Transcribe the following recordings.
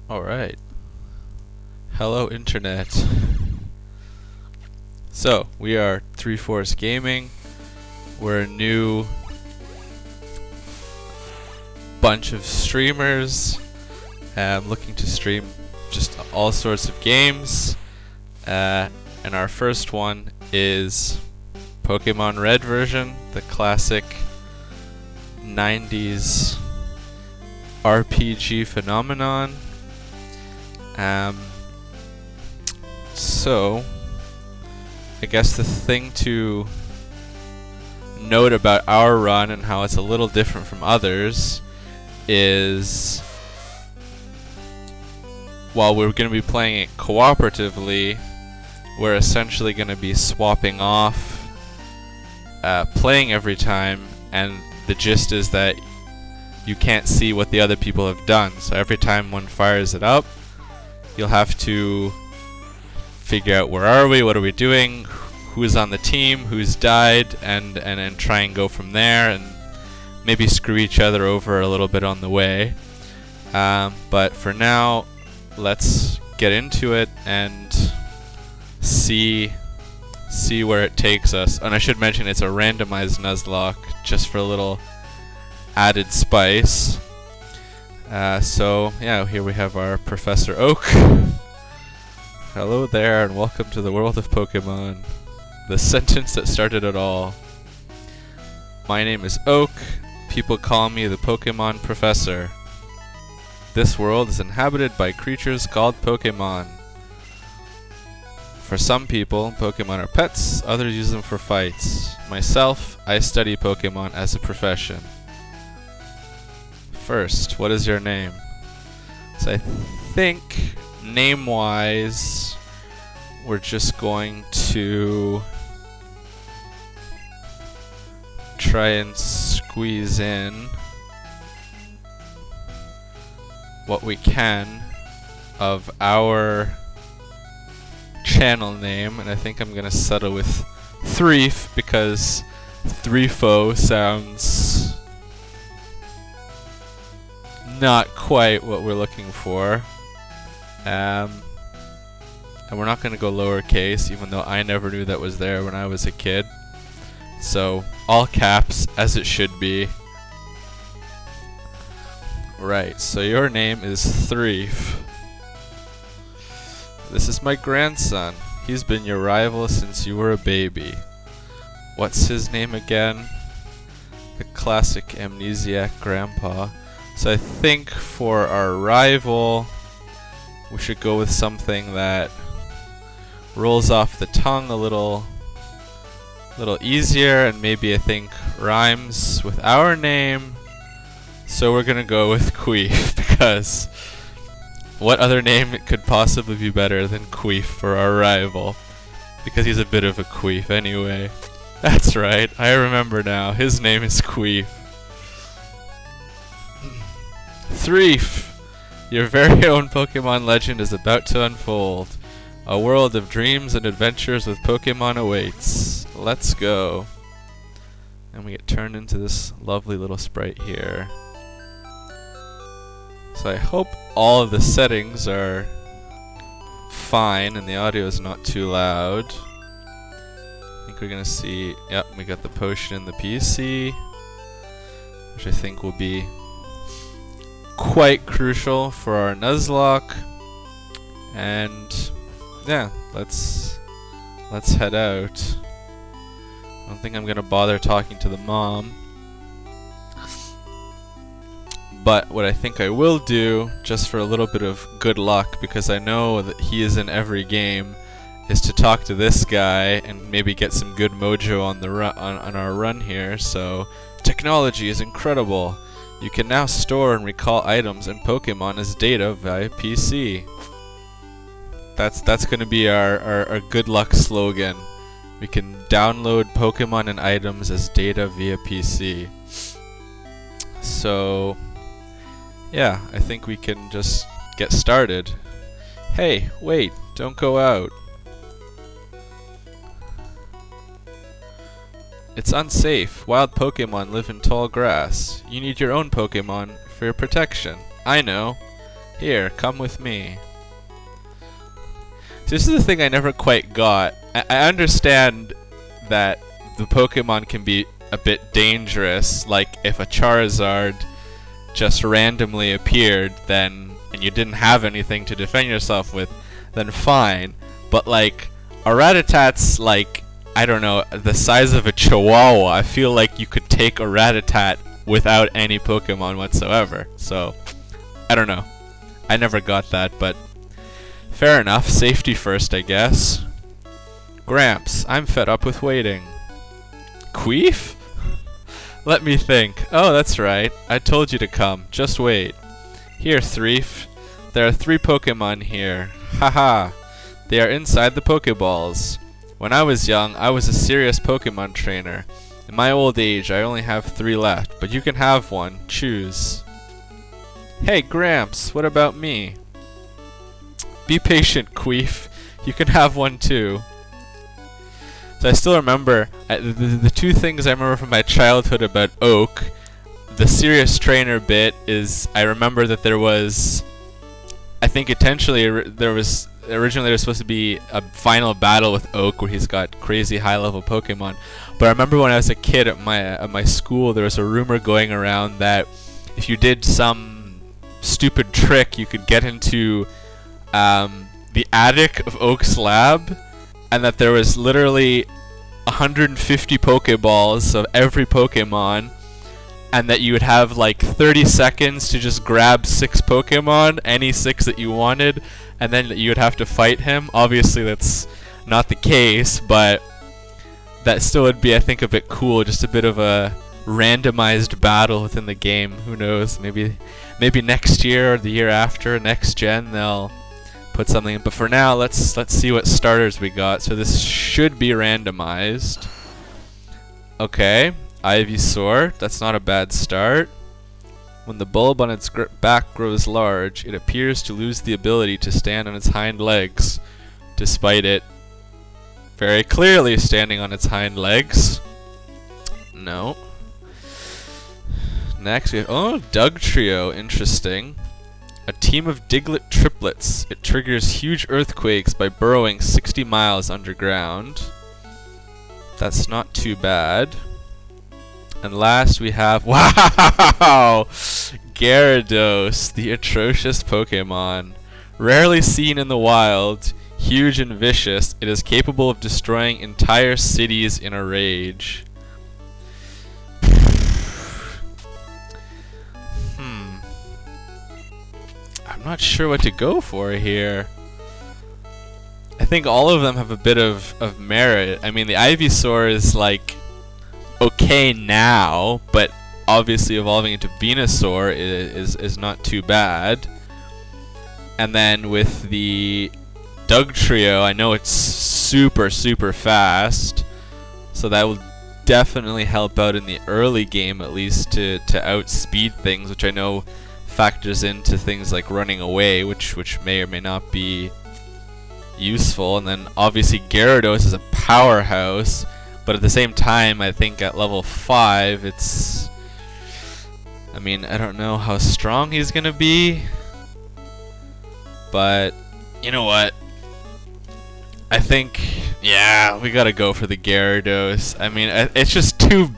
Alright. Hello, Internet. So, we are Threef Gaming. We're a new bunch of streamers looking to stream just all sorts of games. And our first one is Pokemon Red version, the classic 90s RPG phenomenon. So, I guess the thing to note about our run and how it's a little different from others is while we're going to be playing it cooperatively, we're essentially going to be swapping off playing every time, and the gist is that you can't see what the other people have done. So every time one fires it up, you'll have to figure out where are we, what are we doing, who's on the team, who's died, and try and go from there, and maybe screw each other over a little bit on the way. But for now, let's get into it and see where it takes us. And I should mention it's a randomized Nuzlocke, just for a little added spice. So yeah, here we have our Professor Oak. Hello there, and welcome to the world of Pokemon. The sentence that started it all. My name is Oak. People call me the Pokemon Professor. This world is inhabited by creatures called Pokemon. For some people, Pokemon are pets, others use them for fights. Myself, I study Pokemon as a profession. First, what is your name? So I think, name-wise, we're just going to try and squeeze in what we can of our channel name, and I think I'm gonna settle with Threef because Threefo sounds not quite what we're looking for. And we're not gonna go lowercase, even though I never knew that was there when I was a kid. So all caps, as it should be. Right, so your name is Threef. This is my grandson. He's been your rival since you were a baby. What's his name again? The classic amnesiac grandpa. So I think for our rival, we should go with something that rolls off the tongue a little easier, and maybe I think rhymes with our name. So we're gonna go with Queef, because what other name could possibly be better than Queef for our rival? Because he's a bit of a queef anyway. That's right, I remember now. His name is Queef. Threef! Your very own Pokemon legend is about to unfold. A world of dreams and adventures with Pokemon awaits. Let's go. And we get turned into this lovely little sprite here. So I hope all of the settings are fine and the audio is not too loud. I think we're gonna see, yep, we got the potion in the PC, which I think will be quite crucial for our Nuzlocke. And yeah, let's head out. I don't think I'm gonna bother talking to the mom. But what I think I will do, just for a little bit of good luck, because I know that he is in every game, is to talk to this guy and maybe get some good mojo on the on our run here. So, technology is incredible. You can now store and recall items and Pokemon as data via PC. That's going to be our good luck slogan. We can download Pokemon and items as data via PC. So, yeah, I think we can just get started. Hey, wait, don't go out. It's unsafe. Wild Pokemon live in tall grass. You need your own Pokemon for your protection. I know. Here, come with me. So this is the thing I never quite got. I understand that the Pokemon can be a bit dangerous, like if a Charizard just randomly appeared, then and you didn't have anything to defend yourself with, then fine. But like a Rattatat's like, I don't know, the size of a Chihuahua. I feel like you could take a Rattata without any Pokemon whatsoever. So I don't know. I never got that, but fair enough. Safety first, I guess. Gramps, I'm fed up with waiting. Queef? Let me think. Oh, that's right. I told you to come. Just wait. Here, Threef. There are 3 Pokemon here. Haha. They are inside the Pokeballs. When I was young, I was a serious Pokemon trainer. In my old age, I only have 3 left, but you can have one. Choose. Hey, Gramps, what about me? Be patient, Queef. You can have one too. So I still remember, the 2 things I remember from my childhood about Oak, the serious trainer bit is, I remember that there was, I think intentionally, there was supposed to be a final battle with Oak where he's got crazy high level Pokemon. But I remember when I was a kid at my school, there was a rumor going around that if you did some stupid trick, you could get into the attic of Oak's lab, and that there was literally 150 Pokeballs of every Pokemon, and that you would have like 30 seconds to just grab 6 Pokemon, any 6 that you wanted, and then you would have to fight him. Obviously that's not the case, but that still would be, I think, a bit cool, just a bit of a randomized battle within the game. Who knows, maybe next year or the year after, next gen, they'll put something in. But for now, let's see what starters we got. So this should be randomized. Okay, Ivysaur, that's not a bad start. When the bulb on its back grows large, it appears to lose the ability to stand on its hind legs, despite it very clearly standing on its hind legs. No. Next we have, oh, Doug Trio, interesting. A team of Diglett triplets. It triggers huge earthquakes by burrowing 60 miles underground. That's not too bad. And last we have, wow! Gyarados, the atrocious Pokemon. Rarely seen in the wild, huge and vicious, it is capable of destroying entire cities in a rage. I'm not sure what to go for here. I think all of them have a bit of merit. I mean, the Ivysaur is like okay now, but obviously evolving into Venusaur is not too bad. And then with the Doug Trio, I know it's super fast, so that will definitely help out in the early game, at least to outspeed things, which I know factors into things like running away, which may or may not be useful. And then obviously Gyarados is a powerhouse, but at the same time, I think at level 5, it's, I mean, I don't know how strong he's gonna be, but you know what? I think, yeah, we gotta go for the Gyarados. I mean, it's just too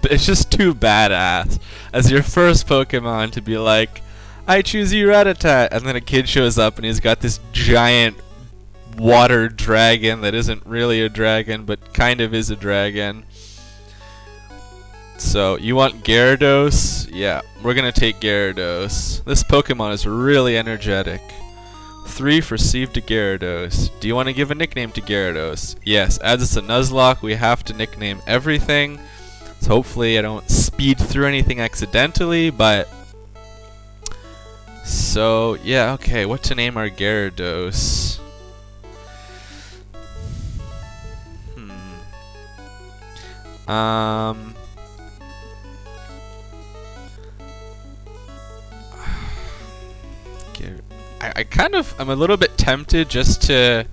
badass as your first Pokemon to be like, I choose you, Rattata, and then a kid shows up and he's got this giant water dragon that isn't really a dragon, but kind of is a dragon. So, you want Gyarados? Yeah, we're gonna take Gyarados. This Pokemon is really energetic. Threef received a Gyarados. Do you want to give a nickname to Gyarados? Yes, as it's a Nuzlocke, we have to nickname everything. So hopefully I don't speed through anything accidentally, but... So, yeah, okay, what to name our Gyarados? I'm a little bit tempted just to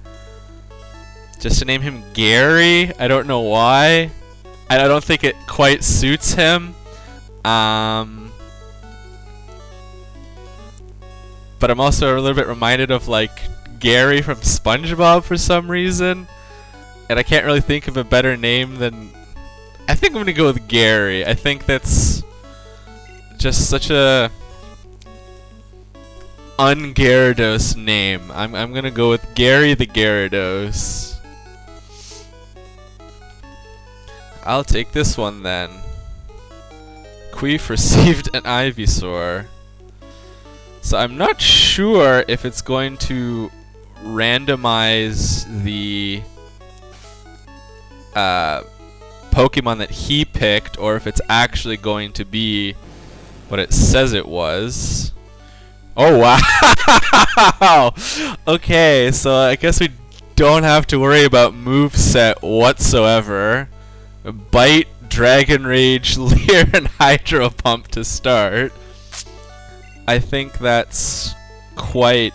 name him Gary. I don't know why. I don't think it quite suits him. But but I'm also a little bit reminded of like Gary from SpongeBob for some reason, and I can't really think of a better name than. I think I'm gonna go with Gary. I think that's just such a un-Gyarados name. I'm gonna go with Gary the Gyarados. I'll take this one then. Queef received an Ivysaur. So I'm not sure if it's going to randomize the Pokemon that he picked, or if it's actually going to be what it says it was. Oh wow! Okay, so I guess we don't have to worry about moveset whatsoever. Bite, Dragon Rage, Leer, and Hydro Pump to start. I think that's quite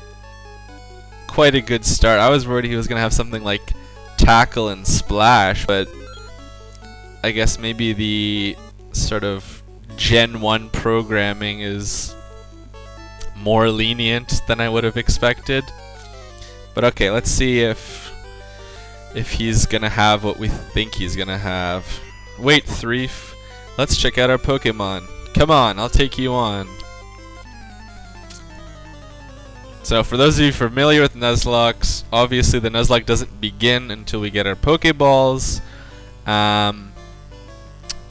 a good start. I was worried he was gonna have something like Tackle and Splash, but I guess maybe the sort of Gen 1 programming is more lenient than I would have expected. But okay, let's see if he's gonna have what we think he's gonna have. Wait, Threef, let's check out our Pokemon. Come on, I'll take you on. So for those of you familiar with Nuzlockes, obviously the Nuzlocke doesn't begin until we get our Pokeballs.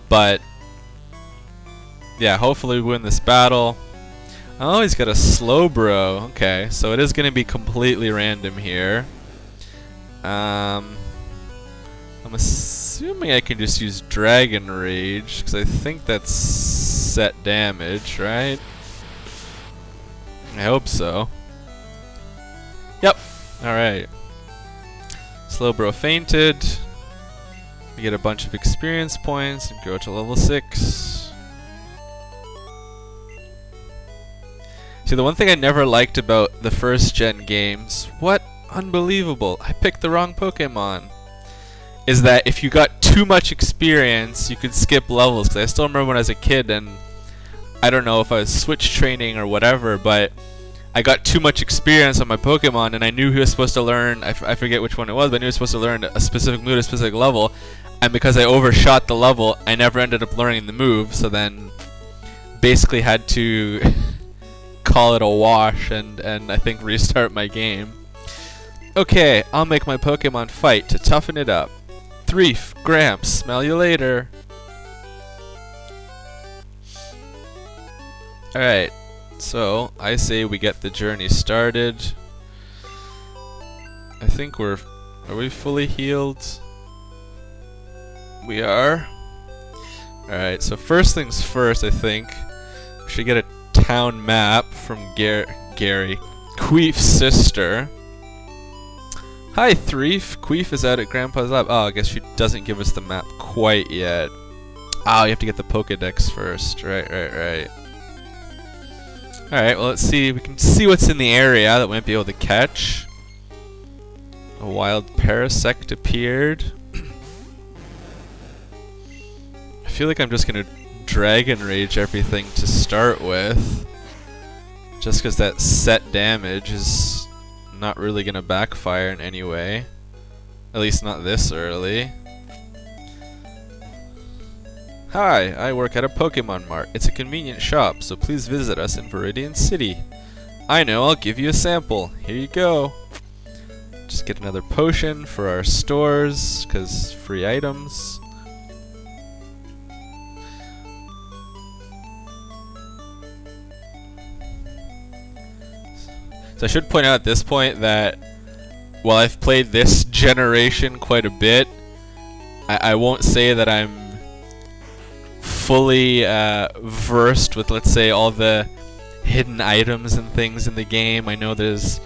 But yeah, hopefully we win this battle. Oh, he's got a Slowbro. Okay, so it is going to be completely random here. I'm assuming I can just use Dragon Rage, because I think that's set damage, right? I hope so. Yep. Alright. Slowbro fainted. We get a bunch of experience points and go to level 6. See, the one thing I never liked about the first gen games, what unbelievable, I picked the wrong Pokemon, is that if you got too much experience, you could skip levels. Because I still remember when I was a kid, and I don't know if I was switch training or whatever, but I got too much experience on my Pokemon, and I knew he was supposed to learn, I forget which one it was, but I knew he was supposed to learn a specific move at a specific level, and because I overshot the level, I never ended up learning the move, so then basically had to call it a wash and I think restart my game. Okay, I'll make my Pokemon fight to toughen it up. Threef, Gramps, smell you later. Alright, so I say we get the journey started. I think are we fully healed? We are. Alright, so first things first, I think we should get a town map from Gary, Queef's sister. Hi Threef, Queef is out at Grandpa's lab. Oh, I guess she doesn't give us the map quite yet. Oh, you have to get the Pokedex first. Right. Alright, well let's see. We can see what's in the area that we might be able to catch. A wild Parasect appeared. I feel like I'm just gonna Dragon Rage everything to start with, just because that set damage is not really gonna backfire in any way, at least not this early. Hi, I work at a Pokemon Mart. It's a convenient shop, so please visit us in Viridian City. I know, I'll give you a sample. Here you go. Just get another potion for our stores, because free items. So I should point out at this point that while I've played this generation quite a bit, I won't say that I'm fully versed with, let's say, all the hidden items and things in the game. I know there's,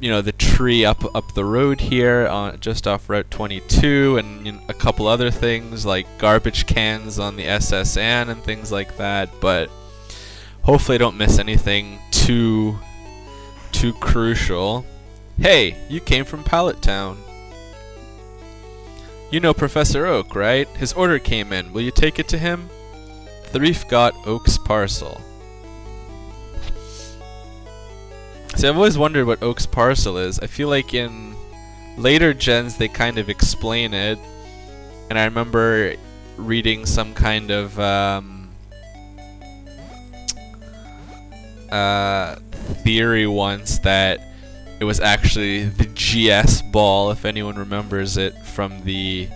you know, the tree up the road here on just off Route 22, and you know, a couple other things like garbage cans on the SSN and things like that. But hopefully I don't miss anything too crucial. Hey, you came from Pallet Town. You know Professor Oak, right? His order came in. Will you take it to him? Threef got Oak's parcel. See, I've always wondered what Oak's parcel is. I feel like in later gens they kind of explain it, and I remember reading some kind of theory once that it was actually the GS ball, if anyone remembers it from the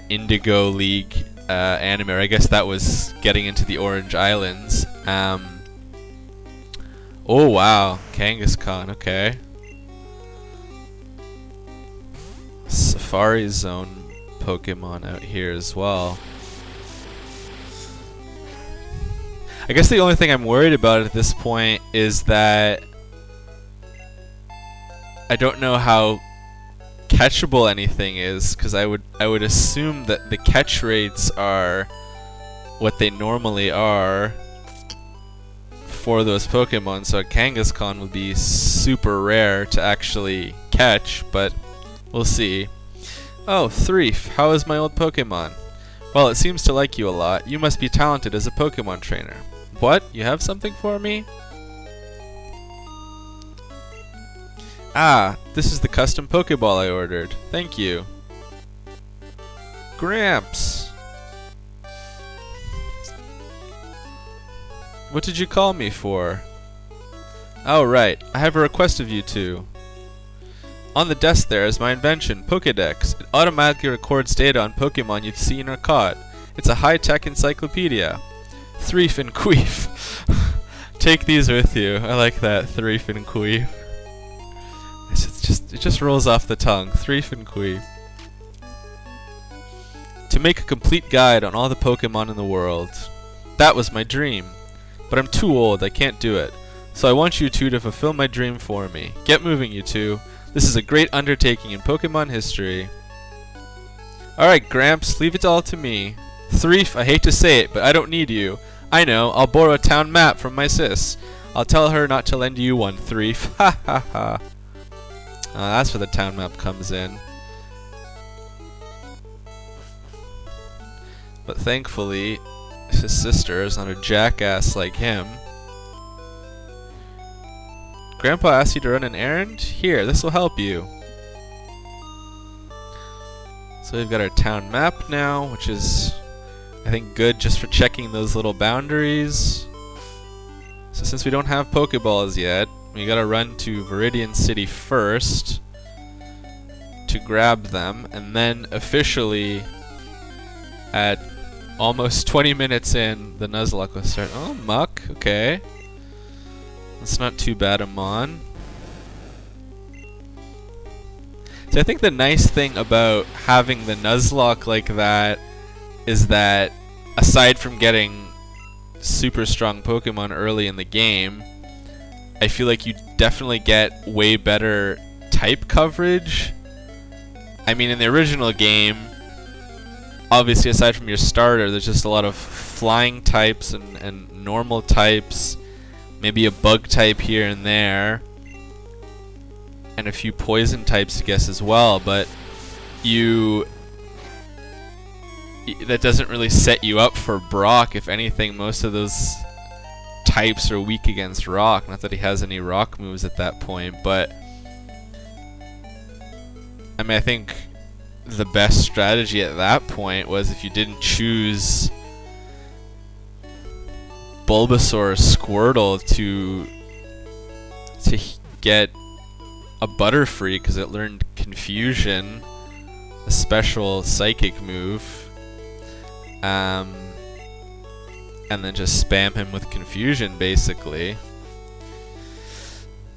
Indigo League anime, or I guess that was getting into the Orange Islands. Oh wow, Kangaskhan, okay. Safari Zone Pokemon out here as well. I guess the only thing I'm worried about at this point is that I don't know how catchable anything is, because I would assume that the catch rates are what they normally are for those Pokemon, so a Kangaskhan would be super rare to actually catch, but we'll see. Oh, Threef, how is my old Pokemon? Well, it seems to like you a lot. You must be talented as a Pokemon trainer. What? You have something for me? Ah, this is the custom Pokeball I ordered. Thank you. Gramps! What did you call me for? Oh, right. I have a request of you two. On the desk there is my invention, Pokédex. It automatically records data on Pokemon you've seen or caught. It's a high-tech encyclopedia. Threef and Queef. Take these with you. I like that, Threef and Queef. It just rolls off the tongue. Threef and Queef. To make a complete guide on all the Pokemon in the world. That was my dream. But I'm too old, I can't do it. So I want you two to fulfill my dream for me. Get moving, you two. This is a great undertaking in Pokemon history. Alright, Gramps, leave it all to me. Threef, I hate to say it, but I don't need you. I know, I'll borrow a town map from my sis. I'll tell her not to lend you one, Threef. Ha ha ha. That's where the town map comes in. But thankfully, his sister is not a jackass like him. Grandpa asked you to run an errand? Here, this will help you. So we've got our town map now, which is, I think, good just for checking those little boundaries. So since we don't have Pokeballs yet, we gotta run to Viridian City first to grab them, and then officially at almost 20 minutes in, the Nuzlocke will start. Oh, Muck, okay. That's not too bad a mon. So I think the nice thing about having the Nuzlocke like that is that aside from getting super strong Pokemon early in the game, I feel like you definitely get way better type coverage. I mean, in the original game, obviously aside from your starter, there's just a lot of flying types and normal types, maybe a bug type here and there, and a few poison types, I guess, as well, but that doesn't really set you up for Brock. If anything, most of those types are weak against rock. Not that he has any rock moves at that point, but I mean, I think the best strategy at that point was if you didn't choose Bulbasaur or Squirtle to get a Butterfree, because it learned Confusion, a special psychic move, and then just spam him with Confusion, basically.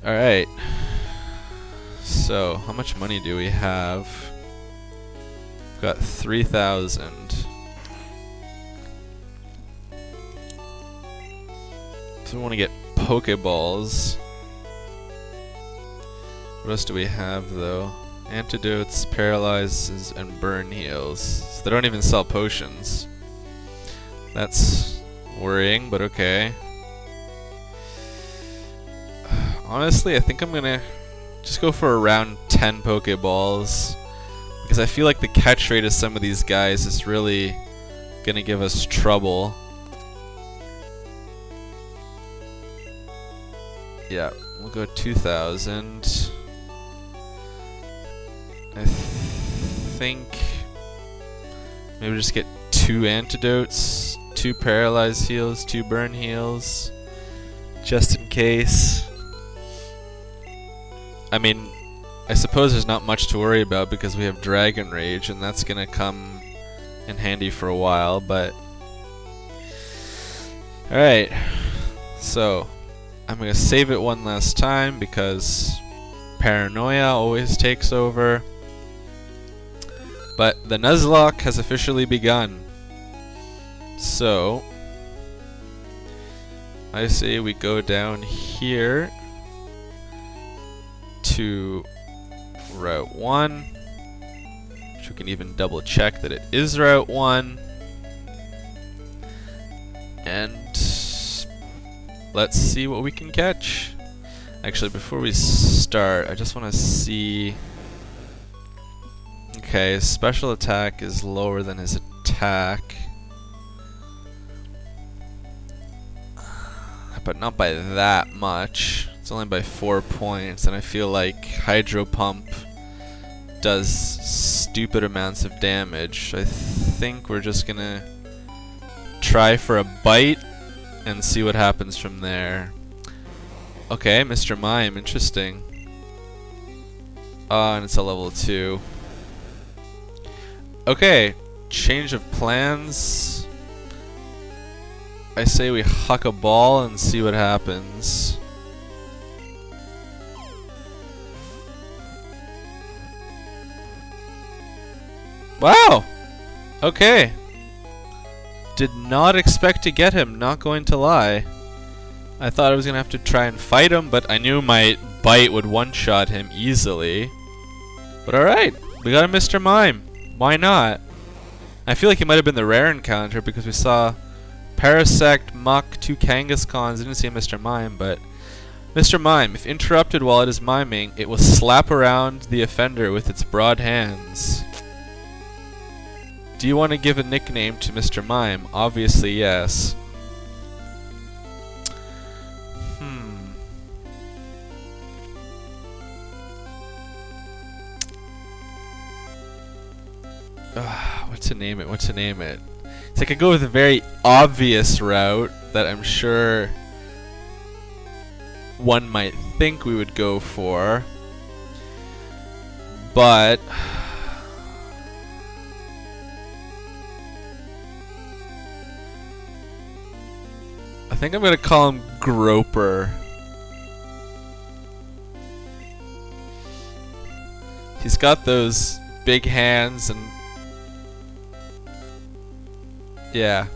Alright. So, how much money do we have? We've got 3,000. So we want to get Pokeballs. What else do we have, though? Antidotes, paralyzes, and burn heals. So they don't even sell potions. That's worrying, but okay. Honestly, I think I'm gonna just go for around 10 Pokeballs, because I feel like the catch rate of some of these guys is really gonna give us trouble. Yeah, we'll go 2,000. I think maybe just get 2 antidotes, 2 paralyze heals, 2 burn heals, just in case. I mean, I suppose there's not much to worry about because we have Dragon Rage, and that's gonna come in handy for a while, but... Alright, so I'm gonna save it one last time because paranoia always takes over. But the Nuzlocke has officially begun. So I say we go down here to Route 1, which we can even double check that it is Route 1. And let's see what we can catch. Actually, before we start, I just want to see... Okay, his special attack is lower than his attack. But not by that much. It's only by 4 points, and I feel like Hydro Pump does stupid amounts of damage. I think we're just gonna try for a bite and see what happens from there. Okay, Mr. Mime, interesting. And it's a level 2. Okay, change of plans. I say we huck a ball and see what happens. Wow! Okay. Did not expect to get him, not going to lie. I thought I was gonna have to try and fight him, but I knew my bite would one-shot him easily. But alright, we got a Mr. Mime. Why not? I feel like he might have been the rare encounter because we saw Parasect, Muck, 2 Kangaskhan's. I didn't see a Mr. Mime, but Mr. Mime, if interrupted while it is miming, it will slap around the offender with its broad hands. Do you want to give a nickname to Mr. Mime? Obviously, yes. What to name it? What to name it? So I could go with a very obvious route that I'm sure one might think we would go for, but I think I'm gonna call him Groper. He's got those big hands and yeah,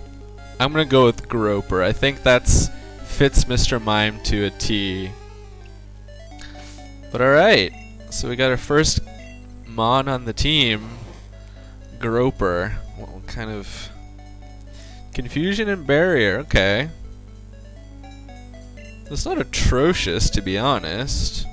I'm gonna go with Groper. I think that's fits Mr. Mime to a T. But alright, so we got our first Mon on the team, Groper. What kind of confusion and barrier? Okay, that's not atrocious, to be honest.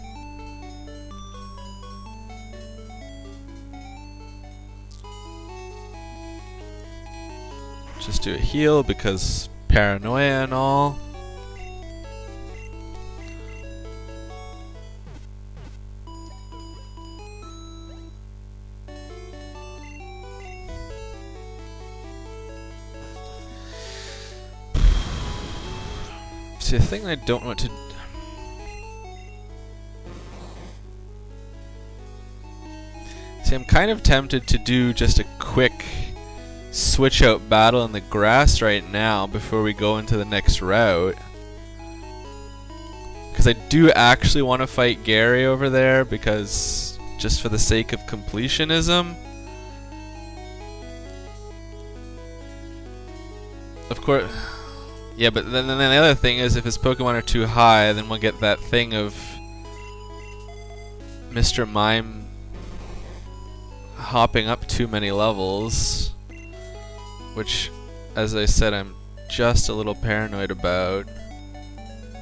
Just do a heal because paranoia and all. See, the thing I don't want to... See, I'm kind of tempted to do just a quick switch out battle in the grass right now before we go into the next route, because I do actually want to fight Gary over there, because just for the sake of completionism. Of course, yeah, but then the other thing is if his Pokemon are too high, then we'll get that thing of Mr. Mime hopping up too many levels, which, as I said, I'm just a little paranoid about.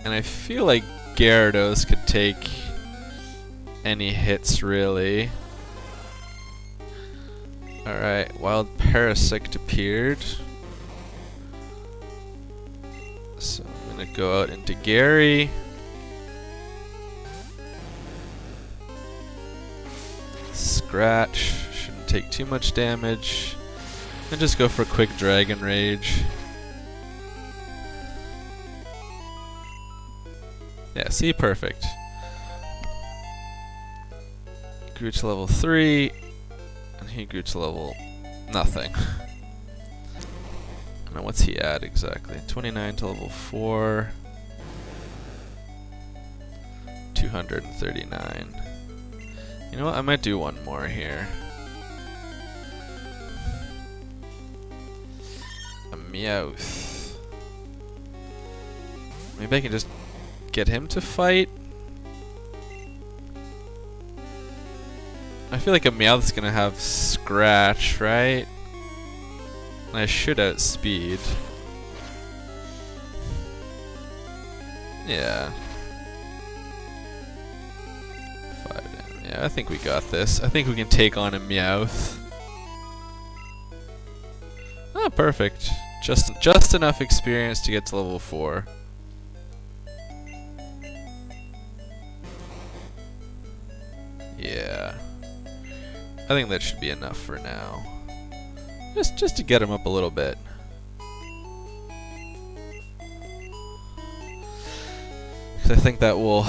And I feel like Gyarados could take any hits, really. Alright, Wild Parasect appeared. So I'm gonna go out into Gary. Scratch. Shouldn't take too much damage. And just go for a quick Dragon Rage. Yeah, see, perfect. Grew to level 3, and he grew to level nothing. And what's he at exactly? 29 to level 4. 239. You know what? I might do one more here. A Meowth. Maybe I can just get him to fight? I feel like a Meowth's gonna have Scratch, right? And I should outspeed. Yeah. 5 down. Yeah, I think we got this. I think we can take on a Meowth. Oh, perfect. Just enough experience to get to level 4. Yeah. I think that should be enough for now. Just to get him up a little bit. Because I think that will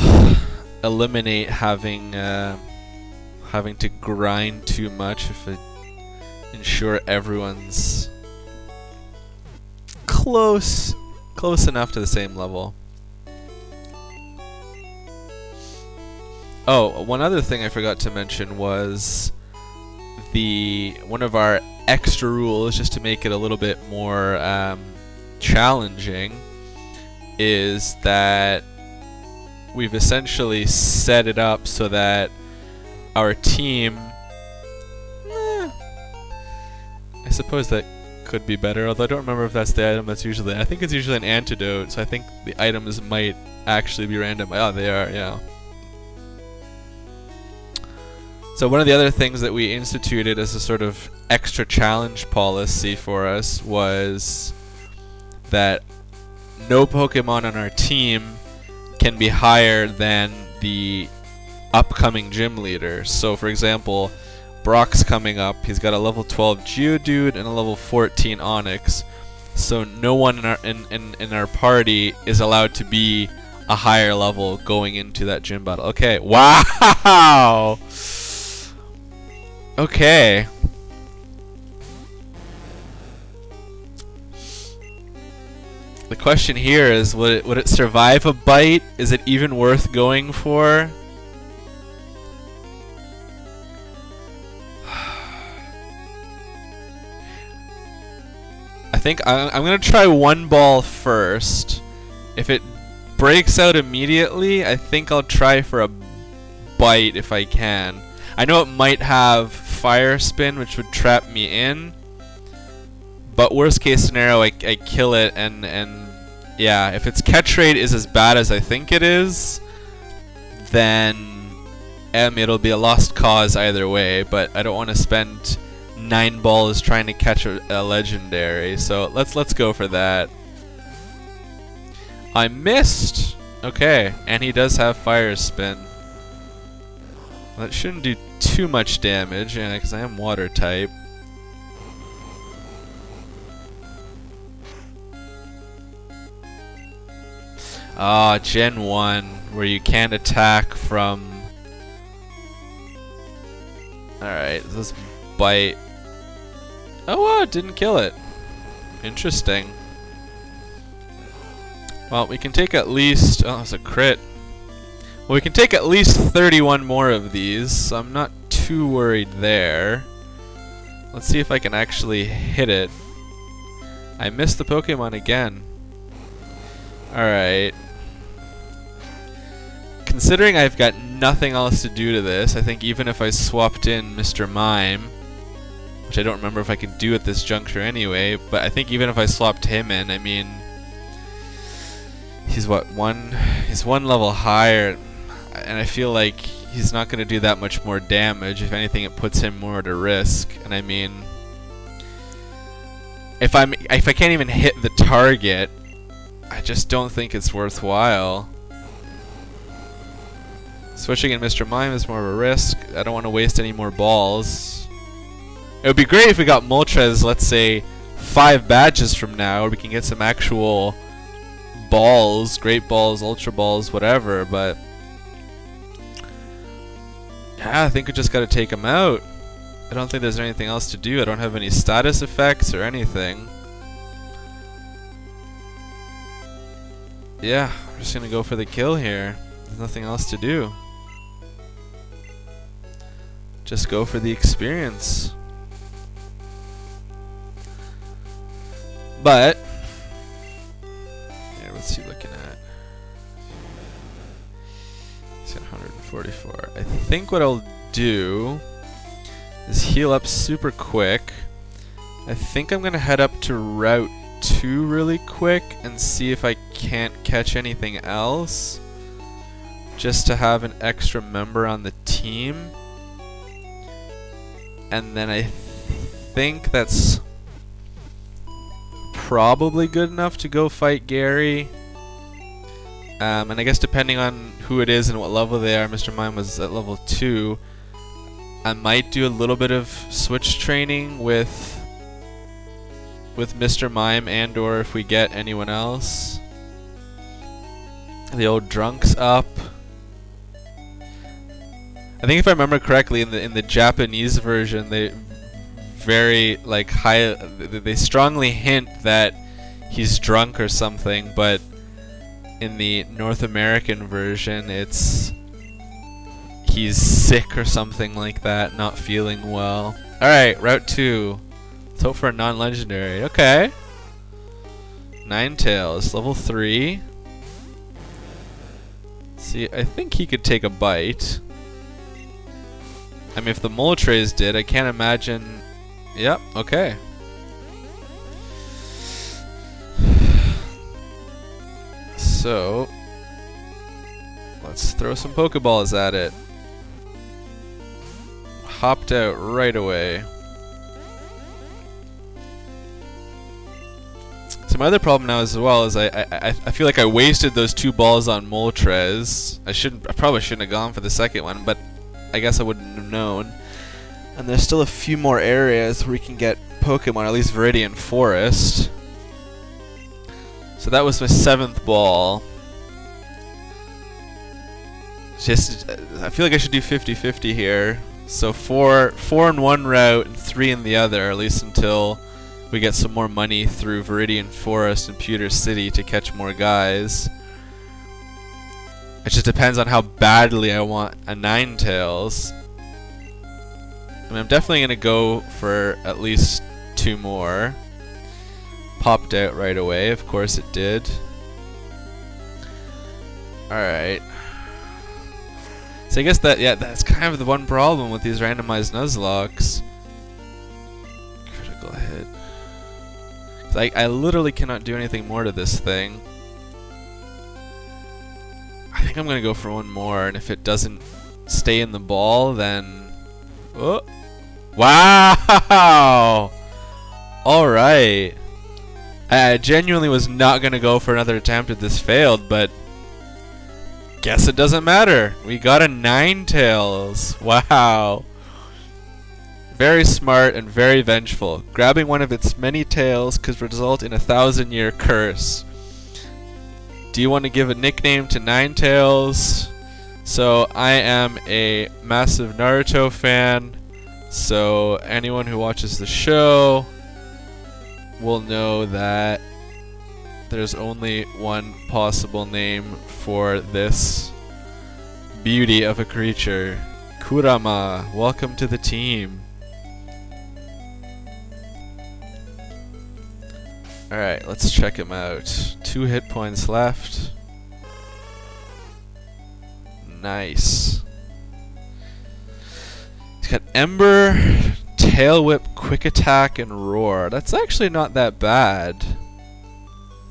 eliminate having to grind too much if it ensure everyone's close enough to the same level. Oh, one other thing I forgot to mention was one of our extra rules, just to make it a little bit more challenging, is that we've essentially set it up so that our team, I suppose that could be better, although I don't remember if that's the item that's usually, I think it's usually an antidote, so I think the items might actually be random. Oh, they are, yeah. So one of the other things that we instituted as a sort of extra challenge policy for us was that no Pokemon on our team can be higher than the upcoming gym leader. So for example, Brock's coming up. He's got a level 12 Geodude and a level 14 Onix. So no one in our party is allowed to be a higher level going into that gym battle. Okay. Wow. Okay. The question here is, would it survive a bite? Is it even worth going for? I think I'm gonna try one ball first. If it breaks out immediately, I think I'll try for a bite if I can. I know it might have Fire Spin, which would trap me in, but worst case scenario, I kill it, and yeah, if its catch rate is as bad as I think it is, then it'll be a lost cause either way. But I don't want to spend 9 balls trying to catch a legendary, so let's go for that. I missed. Okay, and he does have Fire Spin. That shouldn't do too much damage, because I am water type. Ah, Gen 1, where you can't attack from... Alright, this bite... Oh wow, it didn't kill it. Interesting. Well, we can take at least... Oh, it's a crit. Well, we can take at least 31 more of these, so I'm not too worried there. Let's see if I can actually hit it. I missed the Pokemon again. Alright. Considering I've got nothing else to do to this, I think even if I swapped in Mr. Mime, which I don't remember if I can do at this juncture anyway, but I think even if I swapped him in, I mean... He's what, he's one level higher, and I feel like he's not going to do that much more damage. If anything, it puts him more at a risk. And I mean, if I can't even hit the target, I just don't think it's worthwhile. Switching in Mr. Mime is more of a risk. I don't want to waste any more balls. It would be great if we got Moltres, let's say, 5 badges from now, where we can get some actual balls, Great Balls, Ultra Balls, whatever, but yeah, I think we just gotta take him out. I don't think there's anything else to do. I don't have any status effects or anything. Yeah, I'm just gonna go for the kill here. There's nothing else to do. Just go for the experience. But here, what's he looking at? He's got 144. I think what I'll do is heal up super quick. I think I'm gonna head up to Route 2 really quick and see if I can't catch anything else, just to have an extra member on the team. And then I think that's probably good enough to go fight Gary. And I guess depending on who it is and what level they are, Mr. Mime was at level 2. I might do a little bit of switch training with Mr. Mime, and or if we get anyone else. The old drunk's up. I think if I remember correctly, in the Japanese version, they very like they strongly hint that he's drunk or something, but in the North American version, it's he's sick or something like that, not feeling well. All right, Route 2. Let's hope for a non-legendary. Okay. Ninetales, level 3. See, I think he could take a bite. I mean, if the Moltres did, I can't imagine. Yep, okay. So, let's throw some Pokeballs at it. Hopped out right away. So my other problem now as well is I feel like I wasted those 2 balls on Moltres. I probably shouldn't have gone for the second one, but I guess I wouldn't have known. And there's still a few more areas where we can get Pokemon, at least Viridian Forest. So that was my 7th ball. Just, I feel like I should do 50-50 here. So 4 in one route and 3 in the other, at least until we get some more money through Viridian Forest and Pewter City to catch more guys. It just depends on how badly I want a Ninetales. I mean, I'm definitely going to go for at least 2 more. Popped out right away, of course it did. Alright. So I guess that's kind of the one problem with these randomized Nuzlockes. Critical hit. I literally cannot do anything more to this thing. I think I'm going to go for 1 more, and if it doesn't stay in the ball, then... Oh! Wow! Alright. I genuinely was not going to go for another attempt if this failed, but... guess it doesn't matter. We got a Ninetales. Wow. Very smart and very vengeful. Grabbing one of its many tails could result in a 1,000-year curse. Do you want to give a nickname to Ninetales? So I am a massive Naruto fan, so anyone who watches the show will know that there's only one possible name for this beauty of a creature. Kurama, welcome to the team. Alright, let's check him out. 2 hit points left. Nice. He's got Ember, Tail Whip, Quick Attack, and Roar. That's actually not that bad.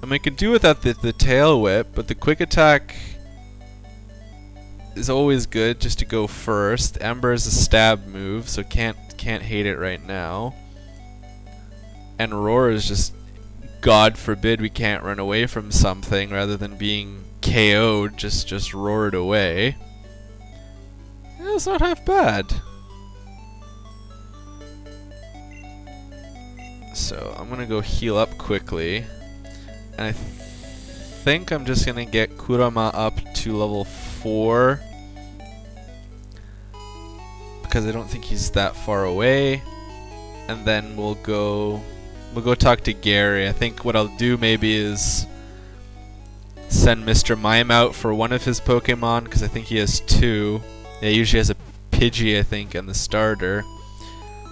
I mean, I could do without the Tail Whip, but the Quick Attack is always good just to go first. Ember is a stab move, so can't hate it right now. And Roar is just, God forbid we can't run away from something rather than being KO'd, just roared away. That's not half bad. So I'm gonna go heal up quickly, and I think I'm just gonna get Kurama up to level 4 because I don't think he's that far away, and then we'll go talk to Gary. I think what I'll do maybe is send Mr. Mime out for one of his Pokemon because I think he has 2. Yeah, he usually has a Pidgey, I think, and the starter.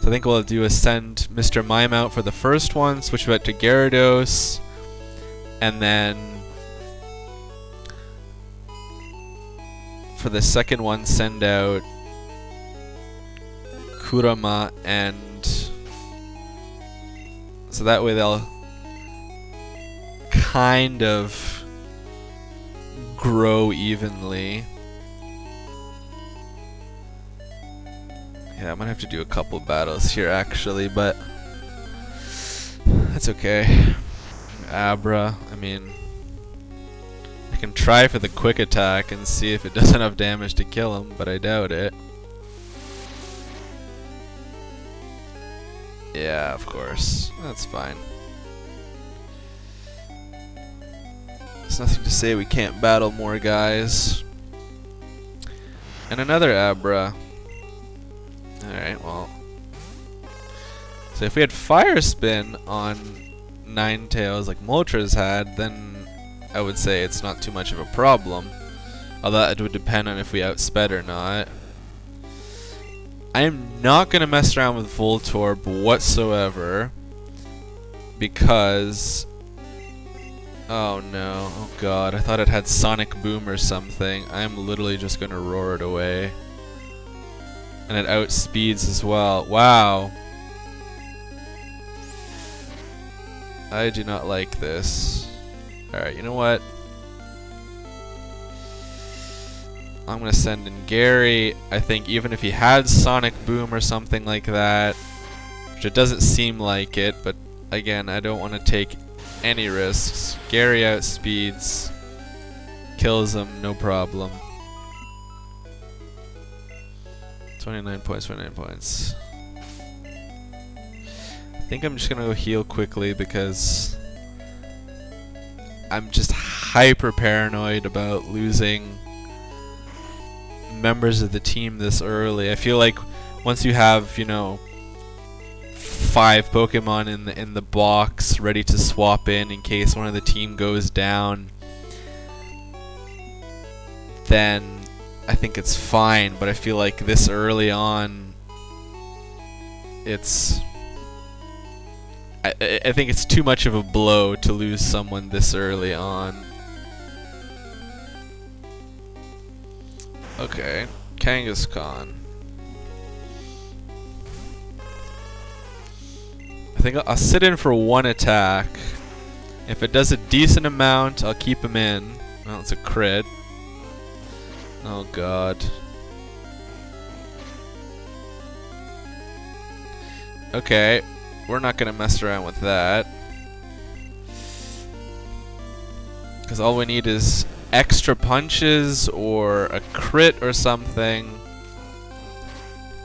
So I think what I'll do is send Mr. Mime out for the first one, switch back to Gyarados, and then for the second one send out Kurama, and so that way they'll kind of grow evenly. Yeah, I'm gonna have to do a couple battles here actually, but that's okay. Abra, I mean, I can try for the quick attack and see if it does enough damage to kill him, but I doubt it. Yeah, of course. That's fine. There's nothing to say we can't battle more guys. And another Abra. Alright, well. So if we had Fire Spin on Ninetales like Moltres had, then I would say it's not too much of a problem. Although it would depend on if we outsped or not. I am not going to mess around with Voltorb whatsoever. Because... oh no, oh god, I thought it had Sonic Boom or something. I'm literally just going to roar it away. And it outspeeds as well. Wow. I do not like this. Alright, you know what? I'm gonna send in Gary. I think even if he had Sonic Boom or something like that, which it doesn't seem like it, but again, I don't want to take any risks. Gary outspeeds, kills him, no problem. 29 points, 29 points. I think I'm just gonna go heal quickly because I'm just hyper paranoid about losing members of the team this early. I feel like once you have, you know, 5 Pokemon in the box ready to swap in case one of the team goes down, then I think it's fine, but I feel like this early on, it's... I think it's too much of a blow to lose someone this early on. Okay, Kangaskhan. I think I'll sit in for 1 attack. If it does a decent amount, I'll keep him in. Well, it's a crit. Oh god. Okay, we're not gonna mess around with that. Because all we need is extra punches or a crit or something.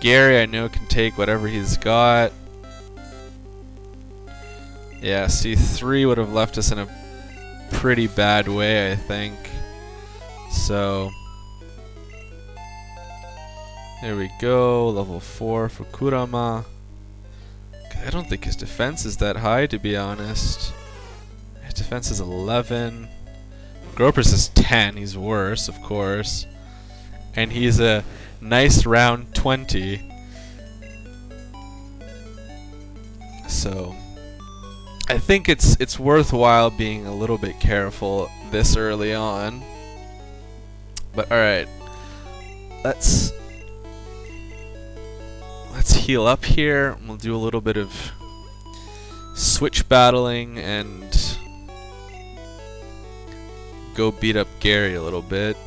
Gary, I know, can take whatever he's got. Yeah, C3 would have left us in a pretty bad way, I think. So... there we go, level 4 for Kurama. I don't think his defense is that high, to be honest. His defense is 11. Gropers is 10, he's worse, of course. And he's a nice round 20. So, I think it's worthwhile being a little bit careful this early on. But alright, let's heal up here. We'll do a little bit of switch battling and go beat up Gary a little bit.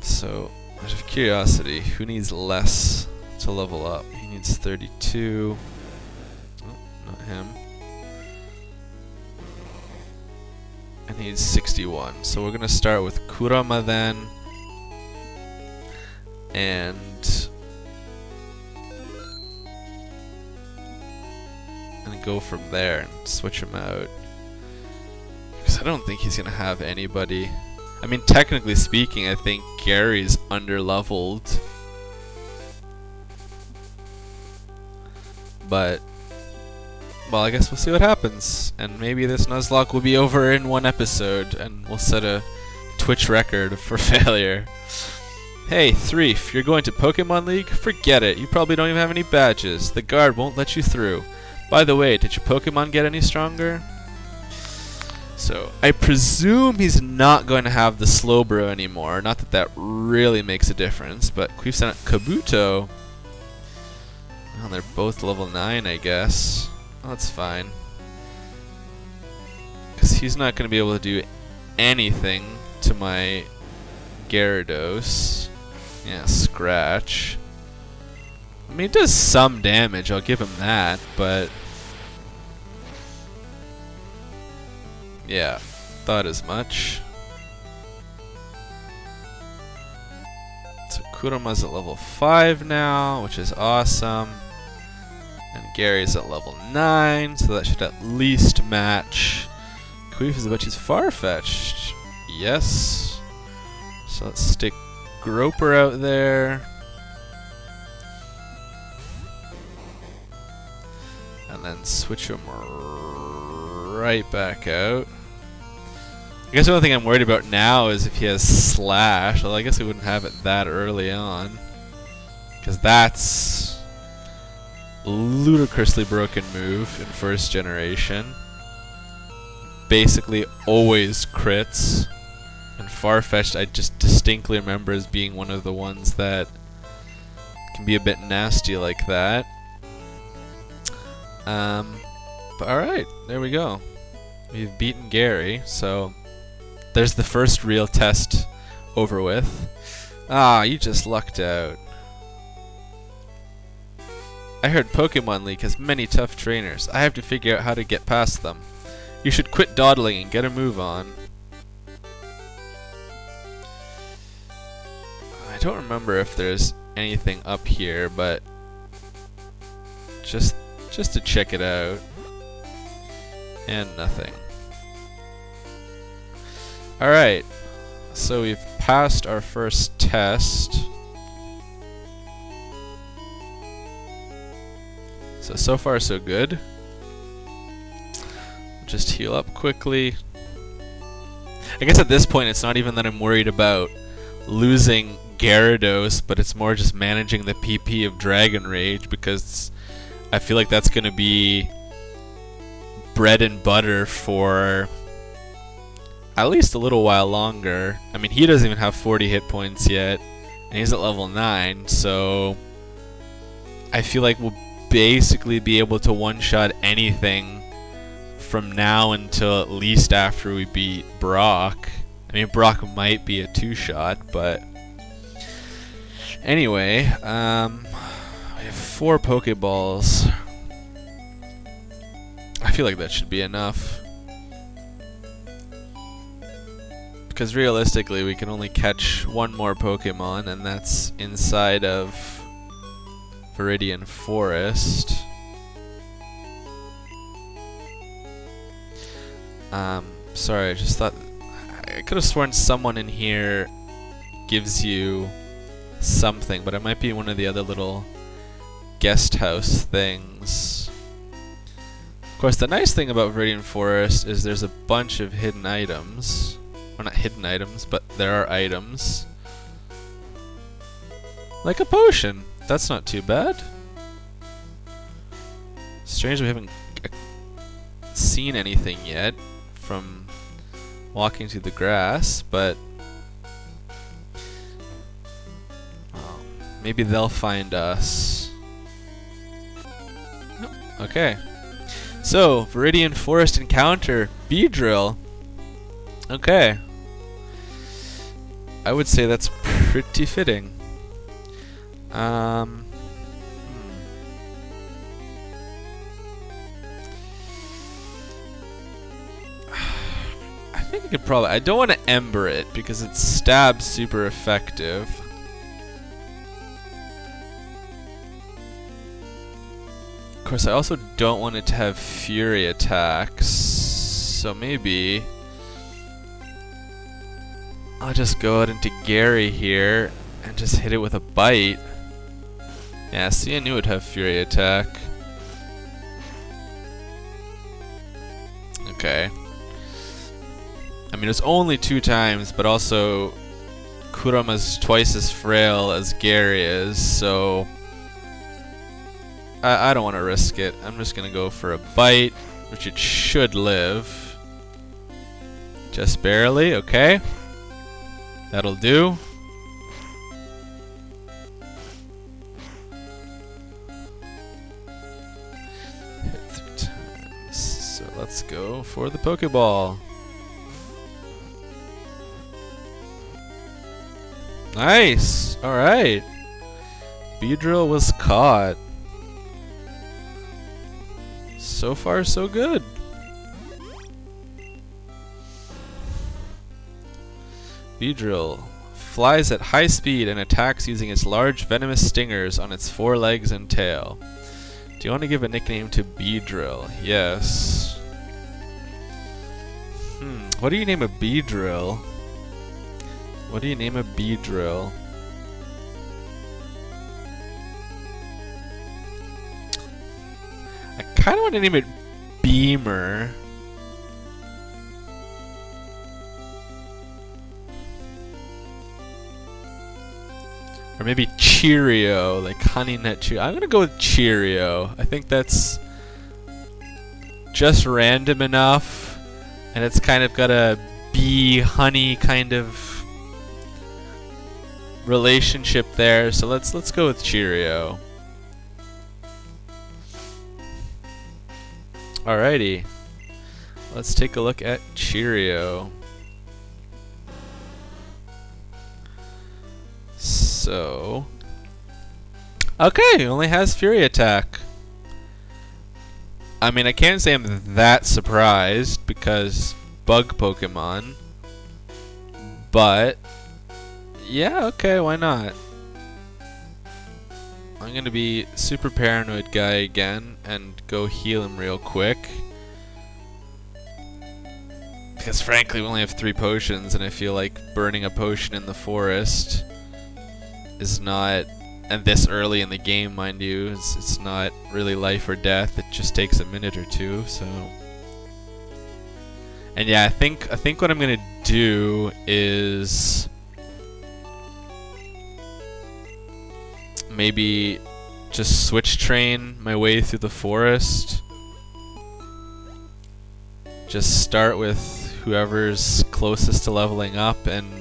So, out of curiosity, who needs less to level up? He needs 32. Oh, not him. And he's 61. So we're gonna start with Kurama then. And go from there and switch him out. Because I don't think he's gonna have anybody. I mean, technically speaking, I think Gary's underleveled. But, well, I guess we'll see what happens. And maybe this Nuzlocke will be over in one episode, and we'll set a Twitch record for failure. Hey, Threef, you're going to Pokemon League? Forget it. You probably don't even have any badges. The guard won't let you through. By the way, did your Pokemon get any stronger? So, I presume he's not going to have the Slowbro anymore. Not that that really makes a difference, but Queef sent Kabuto. Well, they're both level 9, I guess. Well, that's fine. Because he's not going to be able to do anything to my Gyarados. Yeah, Scratch. I mean, it does some damage, I'll give him that, but... yeah, thought as much. So Kurama's at level 5 now, which is awesome. And Gary's at level 9, so that should at least match. Queef is about to use Farfetch'd. Yes. So let's stick Groper out there. And then switch him right back out. I guess the only thing I'm worried about now is if he has Slash. Well, I guess we wouldn't have it that early on. Because that's a ludicrously broken move in first generation. Basically always crits. And Farfetch'd I just distinctly remember as being one of the ones that can be a bit nasty like that. But alright, there we go. We've beaten Gary, so there's the first real test over with. Ah, you just lucked out. I heard Pokemon League has many tough trainers. I have to figure out how to get past them. You should quit dawdling and get a move on. I don't remember if there's anything up here, but just to check it out. And nothing. Alright, so we've passed our first test. So far so good. Just heal up quickly. I guess at this point it's not even that I'm worried about losing Gyarados, but it's more just managing the PP of Dragon Rage, because I feel like that's going to be bread and butter for at least a little while longer. I mean, he doesn't even have 40 hit points yet, and he's at level 9, so I feel like we'll basically be able to one-shot anything from now until at least after we beat Brock. I mean, Brock might be a two-shot, but anyway, we have 4 Pokeballs. I feel like that should be enough. Because realistically, we can only catch one more Pokemon, and that's inside of Viridian Forest. Sorry, I just thought... I could have sworn someone in here gives you something, but it might be one of the other little guest house things. Of course, the nice thing about Viridian Forest is there's a bunch of hidden items. Well, not hidden items, but there are items. Like a potion. That's not too bad. Strange we haven't seen anything yet from walking through the grass, but well, maybe they'll find us. Nope. Okay. So, Viridian Forest encounter, Beedrill. Okay. I would say that's pretty fitting. I think I could probably... I don't want to Ember it because its stab's super effective. Of course, I also don't want it to have Fury attacks, so maybe I'll just go out into Gary here and just hit it with a bite. Yeah, see, I knew it'd have Fury attack. Okay. I mean, it's only 2 times, but also Kurama's twice as frail as Gary is, so I don't want to risk it. I'm just going to go for a bite, which it should live. Just barely, okay. That'll do. Hit 3 times. So let's go for the Pokeball. Nice! Alright. Beedrill was caught. So far, so good. Beedrill flies at high speed and attacks using its large venomous stingers on its 4 legs and tail. Do you want to give a nickname to Beedrill? Yes. What do you name a Beedrill? What do you name a Beedrill? I kind of want to name it Beamer. Or maybe Cheerio, like Honey Nut Cheerio. I'm gonna go with Cheerio. I think that's just random enough, and it's kind of got a bee honey kind of relationship there. So let's go with Cheerio. Alrighty, let's take a look at Cheerio. So, okay, only has Fury attack. I mean, I can't say I'm that surprised because bug Pokemon, but yeah, okay, why not? I'm gonna be super paranoid guy again and go heal him real quick. Because frankly, we only have 3 potions, and I feel like burning a potion in the forest is not, and this early in the game, mind you, it's not really life or death. It just takes a minute or 2. So, and yeah, I think what I'm gonna do is maybe just switch train my way through the forest. Just start with whoever's closest to leveling up and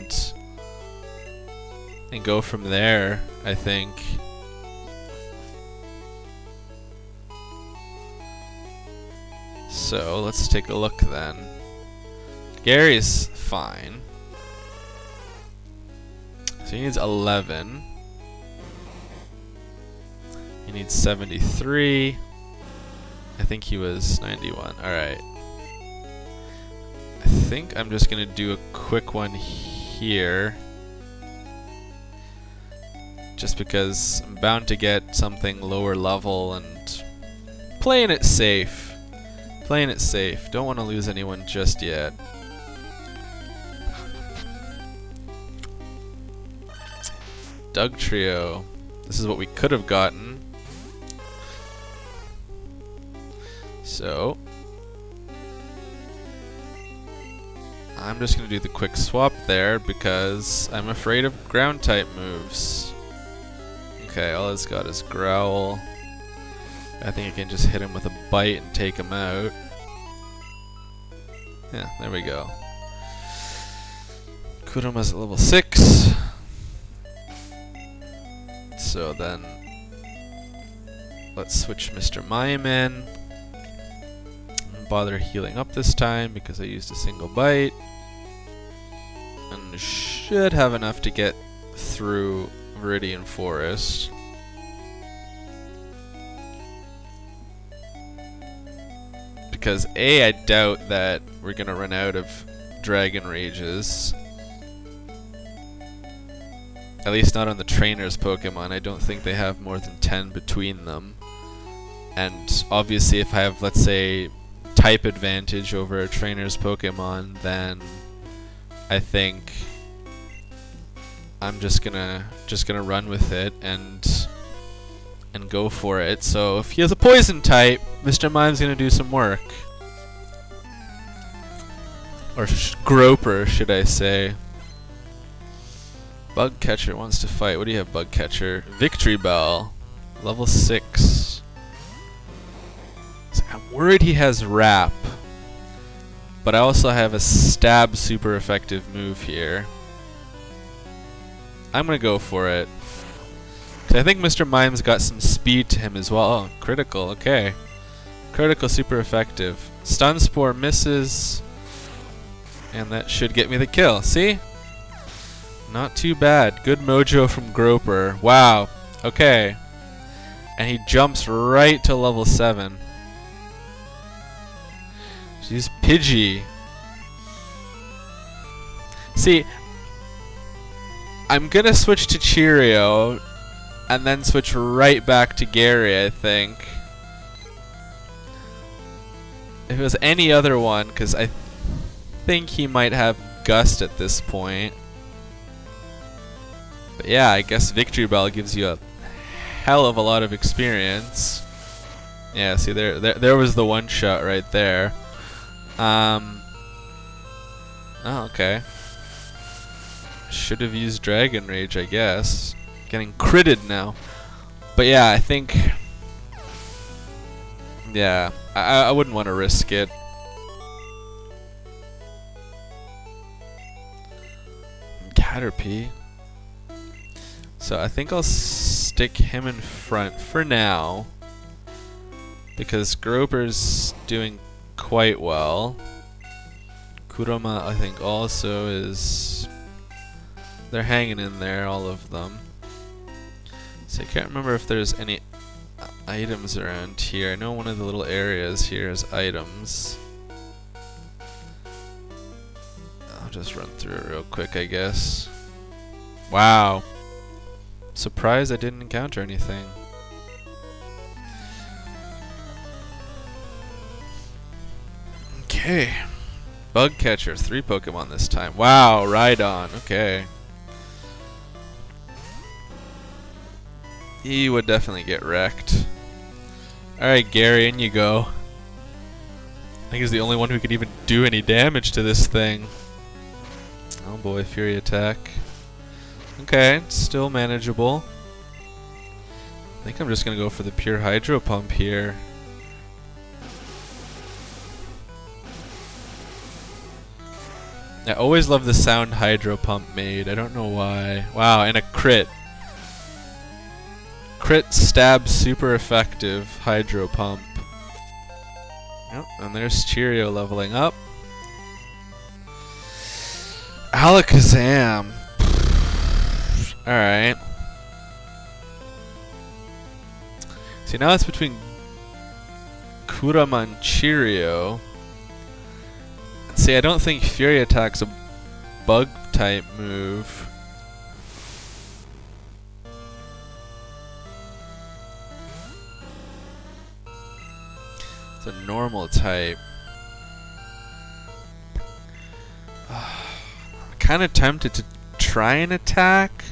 go from there, I think. So let's take a look then. Gary's fine. So he needs 11. He needs 73. I think he was 91. Alright. I think I'm just gonna do a quick one here. Just because I'm bound to get something lower level and playing it safe. Playing it safe. Don't want to lose anyone just yet. Doug Trio. This is what we could have gotten. So I'm just going to do the quick swap there because I'm afraid of ground type moves. Okay, all it's got is Growl. I think I can just hit him with a bite and take him out. Yeah, there we go. Kurama's at level 6. So then, let's switch Mr. Mime in. Don't bother healing up this time because I used a single bite. And should have enough to get through Viridian Forest. Because A, I doubt that we're gonna run out of Dragon Rages. At least not on the trainer's Pokemon. I don't think they have more than 10 between them. And obviously if I have, let's say, type advantage over a trainer's Pokemon, then I think I'm just gonna run with it and go for it. So if he has a poison type, Mr. Mime's gonna do some work. Or Groper, should I say. Bug Catcher wants to fight. What do you have, Bug Catcher? Victory Bell. Level 6. So I'm worried he has Wrap. But I also have a Stab super effective move here. I'm gonna go for it. 'Cause I think Mr. Mime's got some speed to him as well. Oh, critical, okay. Critical super effective. Stun Spore misses. And that should get me the kill. See? Not too bad. Good mojo from Groper. Wow. Okay. And he jumps right to level 7. She's Pidgey. See, I'm gonna switch to Cheerio and then switch right back to Gary, I think. If it was any other one, because I think he might have Gust at this point. But yeah, I guess Victory Bell gives you a hell of a lot of experience. Yeah, see there was the one shot right there. Oh, okay. Should have used Dragon Rage, I guess. Getting critted now. But yeah, I think... Yeah, I wouldn't want to risk it. Caterpie. So I think I'll stick him in front for now. Because Groper's doing quite well. Kurama, I think, also is... They're hanging in there, all of them. So I can't remember if there's any items around here. I know one of the little areas here is items. I'll just run through it real quick, I guess. Wow. Surprised I didn't encounter anything. Okay. Bug Catcher, 3 Pokemon this time. Wow, Rhydon, okay. He would definitely get wrecked. Alright, Gary, in you go. I think he's the only one who could even do any damage to this thing. Oh boy, Fury Attack. Okay, still manageable. I think I'm just gonna go for the pure Hydro Pump here. I always love the sound Hydro Pump made. I don't know why. Wow, and a crit. Crit Stab super effective Hydro Pump. Yep, and there's Cheerio leveling up. Alakazam. Alright. See, now it's between Kurama and Cheerio. See, I don't think Fury Attack's a bug type move. It's a normal type. I'm kind of tempted to try and attack.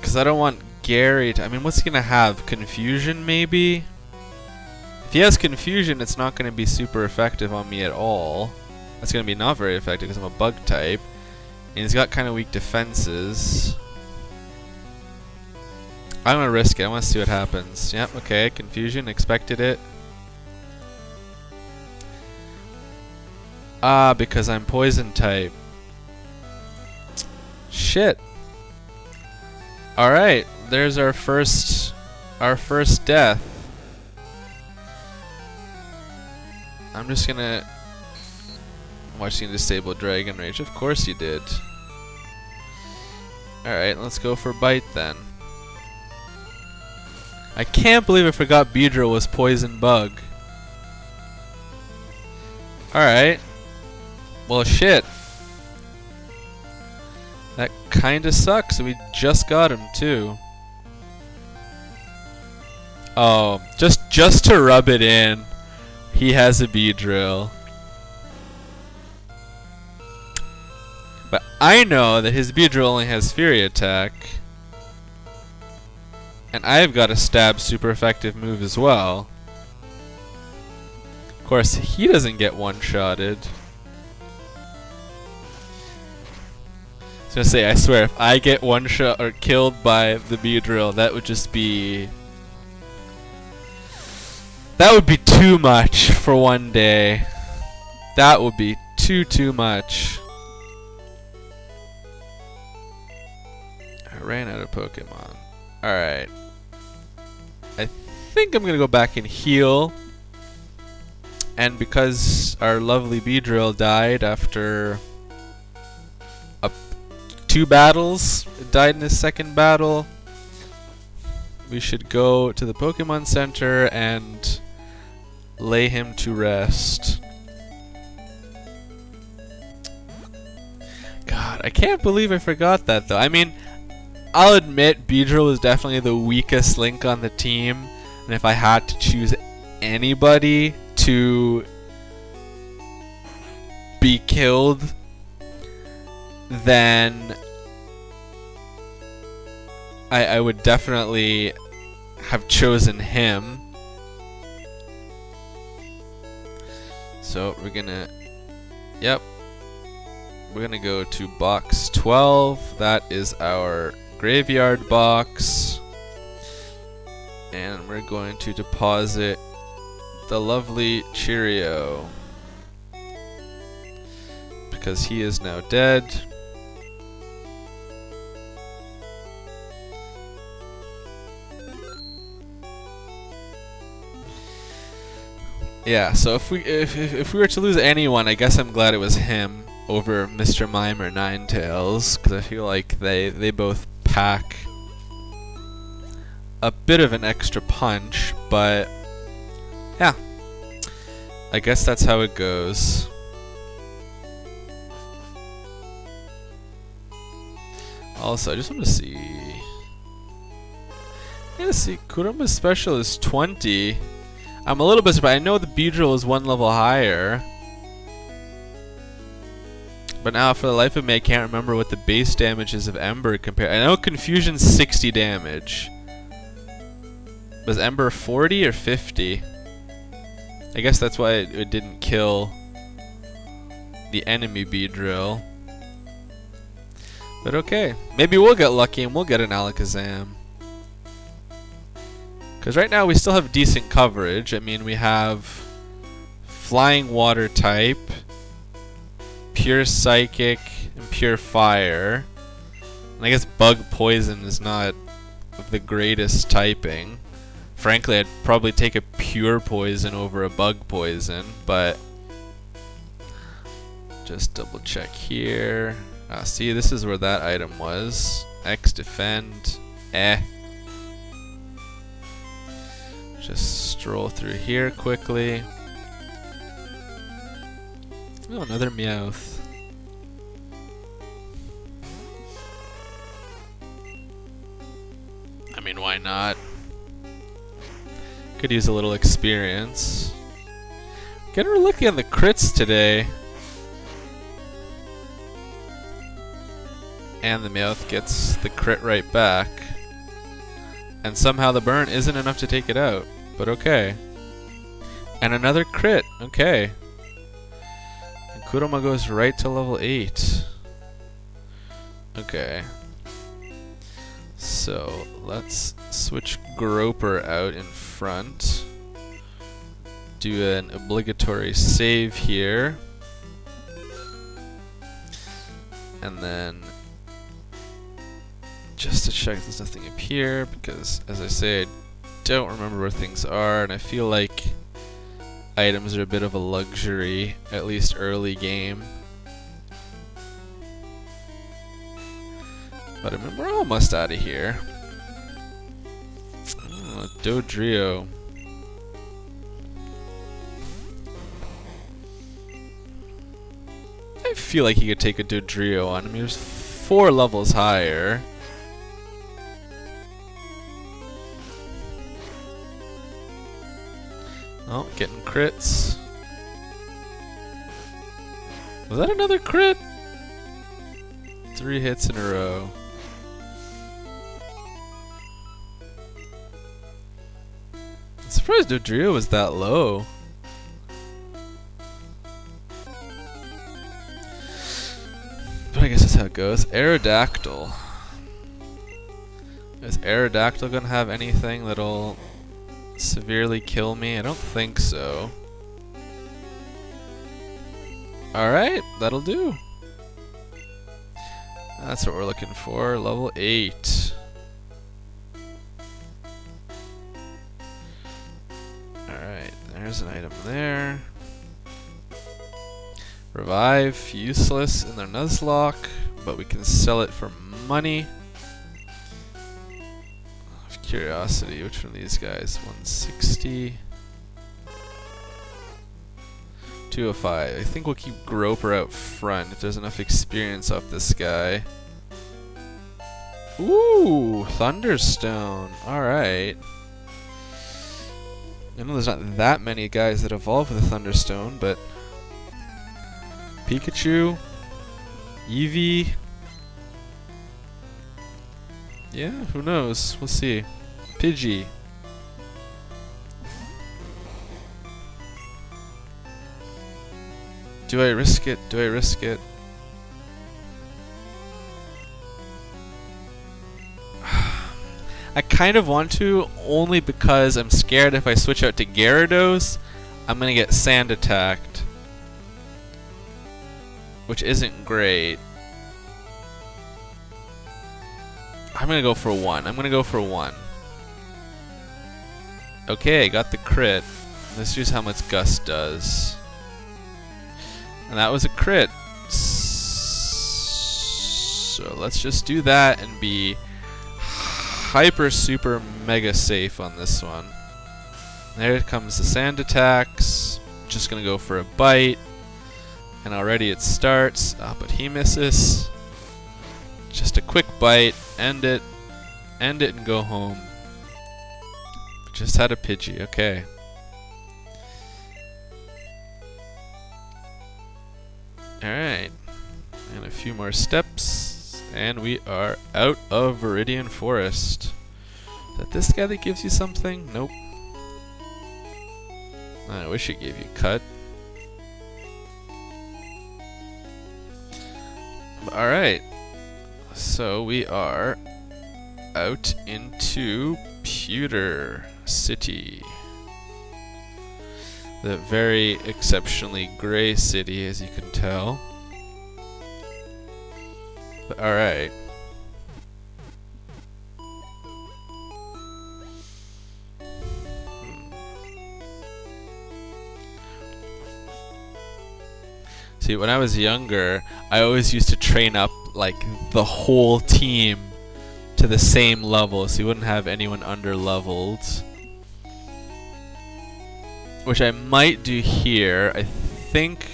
Because I don't want Gary to... I mean, what's he going to have? Confusion, maybe? If he has Confusion, it's not going to be super effective on me at all. That's going to be not very effective because I'm a bug type. And he's got kind of weak defenses. I'm going to risk it. I want to see what happens. Yep, okay. Confusion. Expected it. Ah, because I'm poison type. Shit. Alright. There's our first death. I'm just gonna watch you disable Dragon Rage. Of course you did. Alright, let's go for Bite then. I can't believe I forgot Beedrill was Poison Bug. Alright. Well, shit. That kinda sucks. We just got him, too. Oh, just to rub it in, he has a Beedrill. But I know that his Beedrill only has Fury Attack. And I've got a stab super effective move as well. Of course, he doesn't get one-shotted. I was gonna say, I swear, if I get one-shot or killed by the Beedrill, that would just be... that would be too much for one day. That would be too much. I ran out of Pokemon. Alright. I think I'm gonna go back and heal. And because our lovely Beedrill died after 2 battles, it died in his second battle, we should go to the Pokemon Center and lay him to rest. God, I can't believe I forgot that though. I mean, I'll admit Beedrill was definitely the weakest link on the team, and if I had to choose anybody to be killed, then I would definitely have chosen him. So we're gonna, yep, we're gonna go to box 12. That is our graveyard box, and we're going to deposit the lovely Cheerio because he is now dead. Yeah, so if we were to lose anyone, I guess I'm glad it was him over Mr. Mime or Ninetales, because I feel like they both pack a bit of an extra punch, but yeah, I guess that's how it goes. Also, I just want to see. Yeah, see, Kuruma's special is 20. I'm a little bit surprised. I know the Beedrill is 1 level higher, but now for the life of me, I can't remember what the base damage is of Ember compared. I know Confusion's 60 damage. Was Ember 40 or 50? I guess that's why it didn't kill the enemy Beedrill. But okay, maybe we'll get lucky and we'll get an Alakazam. Because right now we still have decent coverage. I mean, we have Flying Water type, Pure Psychic, and Pure Fire. And I guess Bug Poison is not the greatest typing. Frankly, I'd probably take a Pure Poison over a Bug Poison, but just double check here. See, this is where that item was. X Defend. Just stroll through here quickly. Oh, another Meowth. I mean, why not? Could use a little experience. Getting her lucky on the crits today. And the Meowth gets the crit right back. And somehow the burn isn't enough to take it out. But okay. And another crit. Okay. And Kuroma goes right to level 8. Okay. So let's switch Groper out in front. Do an obligatory save here. And then just to check there's nothing up here, because as I say, I don't remember where things are, and I feel like items are a bit of a luxury, at least early game. But I mean, we're almost out of here. Oh, Dodrio. I feel like he could take a Dodrio on him. He was 4 levels higher. Oh, getting crits. Was that another crit? 3 hits in a row. I'm surprised Dodrio was that low. But I guess that's how it goes. Aerodactyl. Is Aerodactyl gonna have anything that'll severely kill me? I don't think so. Alright, that'll do. That's what we're looking for. Level 8. Alright, there's an item there. Revive, useless in their Nuzlocke, but we can sell it for money. Out of curiosity, which one of these guys? 160. 205. I think we'll keep Groper out front if there's enough experience off this guy. Ooh, Thunderstone. Alright. I know there's not that many guys that evolve with a Thunderstone, but Pikachu, Eevee. Yeah, who knows? We'll see. Pidgey. Do I risk it? Do I risk it? I kind of want to, only because I'm scared if I switch out to Gyarados, I'm gonna get sand attacked. Which isn't great. I'm gonna go for 1. I'm gonna go for 1. Okay, got the crit. Let's see how much Gust does. And that was a crit. So let's just do that and be hyper super mega safe on this one. There comes the sand attacks. Just gonna go for a bite. And already it starts. Ah, but he misses. Just a quick bite. End it and go home. Just had a Pidgey, okay. Alright. And a few more steps. And we are out of Viridian Forest. Is that this guy that gives you something? Nope. I wish it gave you cut. Alright. So we are out into Pewter City. The very exceptionally gray city, as you can tell. But alright. See, when I was younger, I always used to train up like the whole team to the same level, so you wouldn't have anyone under-leveled. Which I might do here. I think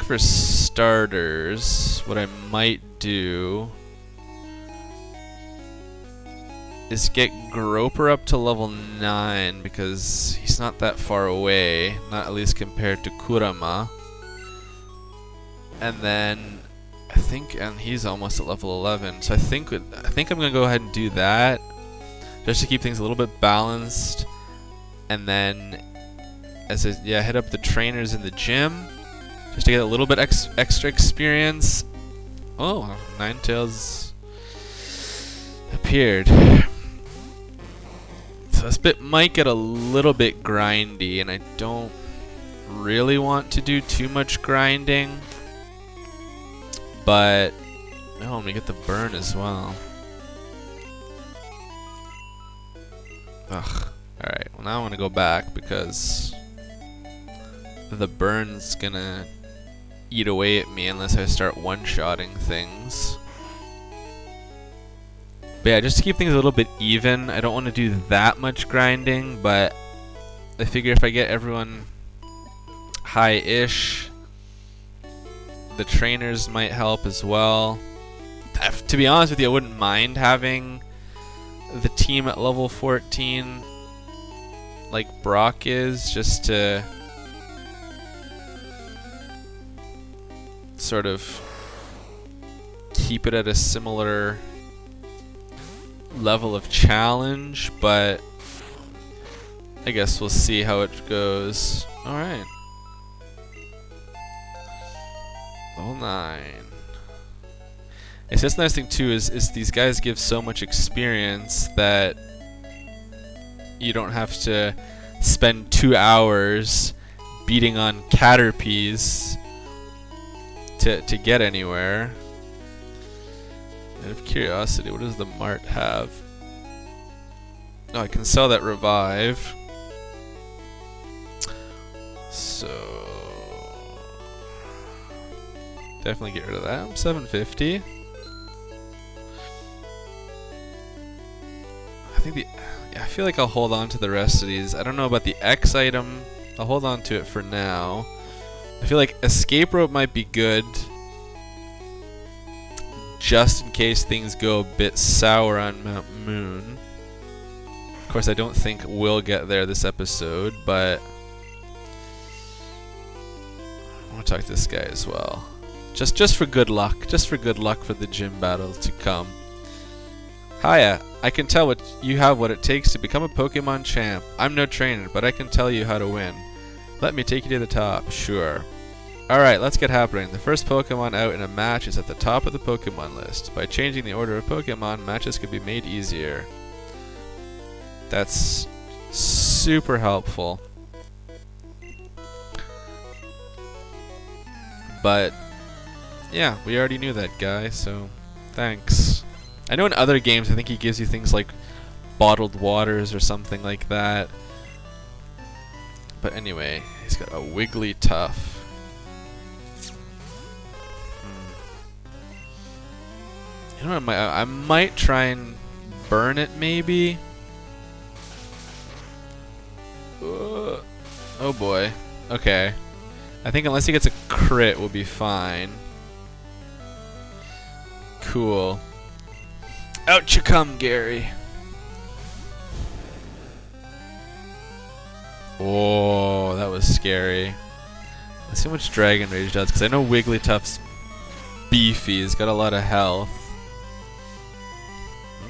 for starters, what I might do is get Groper up to level 9 because he's not that far away, not at least compared to Kurama. And then and he's almost at level 11, so I think I'm gonna go ahead and do that just to keep things a little bit balanced. And then hit up the trainers in the gym just to get a little bit extra experience. Oh, Ninetales appeared. So this bit might get a little bit grindy, and I don't really want to do too much grinding. But oh, let me get the burn as well. Ugh. Alright, well now I want to go back because the burn's gonna eat away at me unless I start one-shotting things. But yeah, just to keep things a little bit even, I don't want to do that much grinding, but I figure if I get everyone high-ish. The trainers might help as well. To be honest with you, I wouldn't mind having the team at level 14 like Brock is, just to sort of keep it at a similar level of challenge, but I guess we'll see how it goes. Alright. Level 9. It's just the nice thing too is these guys give so much experience that you don't have to spend 2 hours beating on Caterpies to get anywhere. Out of curiosity, what does the Mart have? Oh, I can sell that revive. So definitely get rid of that. I'm 750. I feel like I'll hold on to the rest of these. I don't know about the X item. I'll hold on to it for now. I feel like escape rope might be good, just in case things go a bit sour on Mount Moon. Of course, I don't think we'll get there this episode, but I want to talk to this guy as well. Just for good luck. Just for good luck for the gym battle to come. Hiya, I can tell you have what it takes to become a Pokemon champ. I'm no trainer, but I can tell you how to win. Let me take you to the top. Sure. Alright, let's get happening. The first Pokemon out in a match is at the top of the Pokemon list. By changing the order of Pokemon, matches could be made easier. That's super helpful. But yeah, we already knew that guy, so thanks. I know in other games I think he gives you things like bottled waters or something like that. But anyway, he's got a Wigglytuff. You know what, I might try and burn it maybe. Oh boy. Okay. I think unless he gets a crit, we'll be fine. Cool. Out you come, Gary. Oh, that was scary. Let's see how much Dragon Rage does, because I know Wigglytuff's beefy. He's got a lot of health.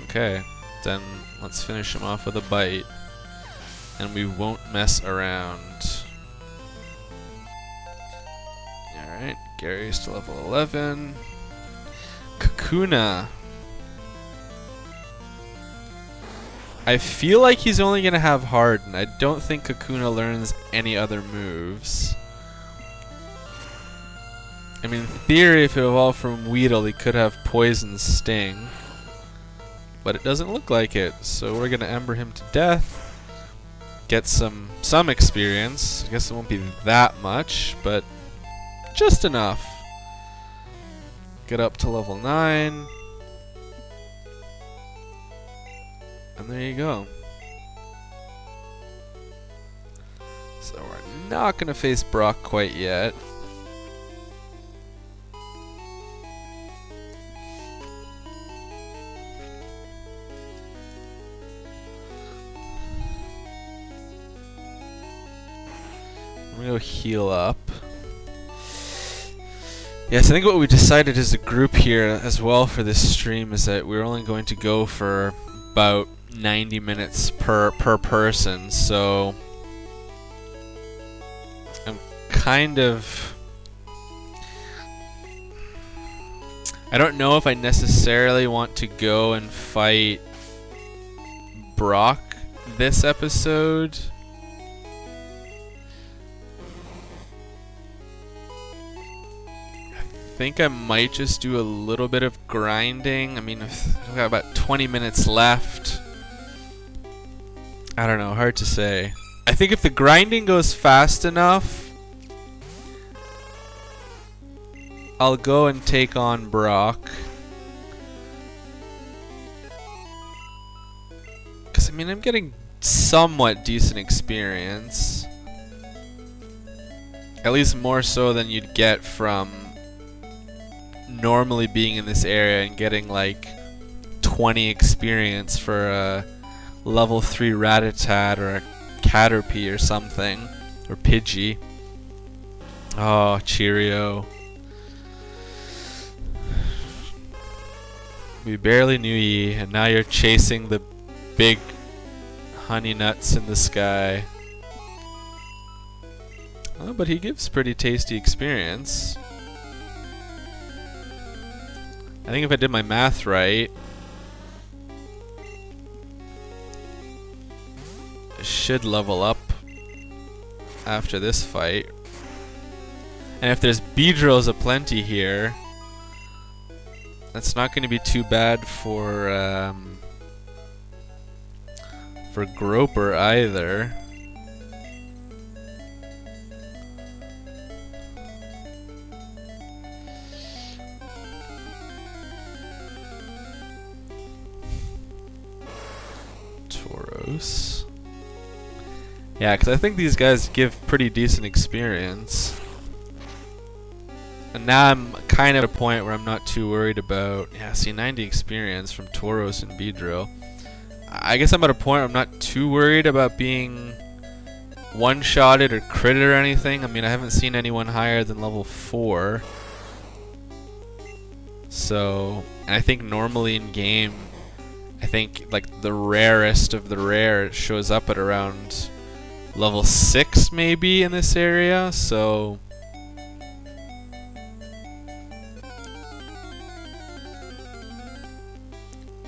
Okay, then let's finish him off with a bite. And we won't mess around. Alright, Gary's to level 11. Kakuna. I feel like he's only going to have Harden. I don't think Kakuna learns any other moves. I mean, in theory, if it evolved from Weedle, he could have Poison Sting. But it doesn't look like it, so we're going to Ember him to death. Get some experience. I guess it won't be that much, but just enough. Get up to level 9. And there you go. So we're not going to face Brock quite yet. I'm going to go heal up. Yes, I think what we decided as a group here as well for this stream is that we're only going to go for about 90 minutes per person, so I'm kind of... I don't know if I necessarily want to go and fight Brock this episode. I think I might just do a little bit of grinding. I mean, I've got about 20 minutes left. I don't know, hard to say. I think if the grinding goes fast enough, I'll go and take on Brock. Because, I mean, I'm getting somewhat decent experience. At least more so than you'd get from normally being in this area and getting like 20 experience for a level 3 Rattata or a Caterpie or something. Or Pidgey. Oh, Cheerio. We barely knew ye, and now you're chasing the big honey nuts in the sky. Oh, but he gives pretty tasty experience. I think if I did my math right, I should level up after this fight. And if there's Beedrills aplenty here, that's not going to be too bad for Groper either. Tauros. Yeah, because I think these guys give pretty decent experience. And now I'm kind of at a point where I'm not too worried about... Yeah, see, 90 experience from Tauros and Beedrill. I guess I'm at a point where I'm not too worried about being one-shotted or critted or anything. I mean, I haven't seen anyone higher than level 4. So, and I think normally in game, I think like the rarest of the rare shows up at around level 6 maybe in this area, so...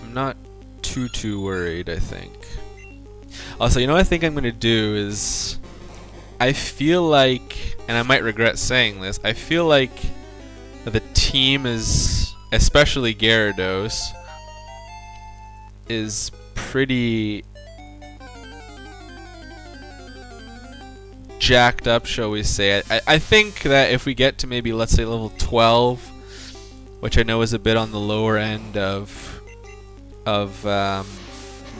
I'm not too worried, I think. Also, you know what I think I'm gonna do is... I feel like, and I might regret saying this, I feel like the team is, especially Gyarados, is pretty jacked up, shall we say. I think that if we get to maybe, let's say, level 12, which I know is a bit on the lower end of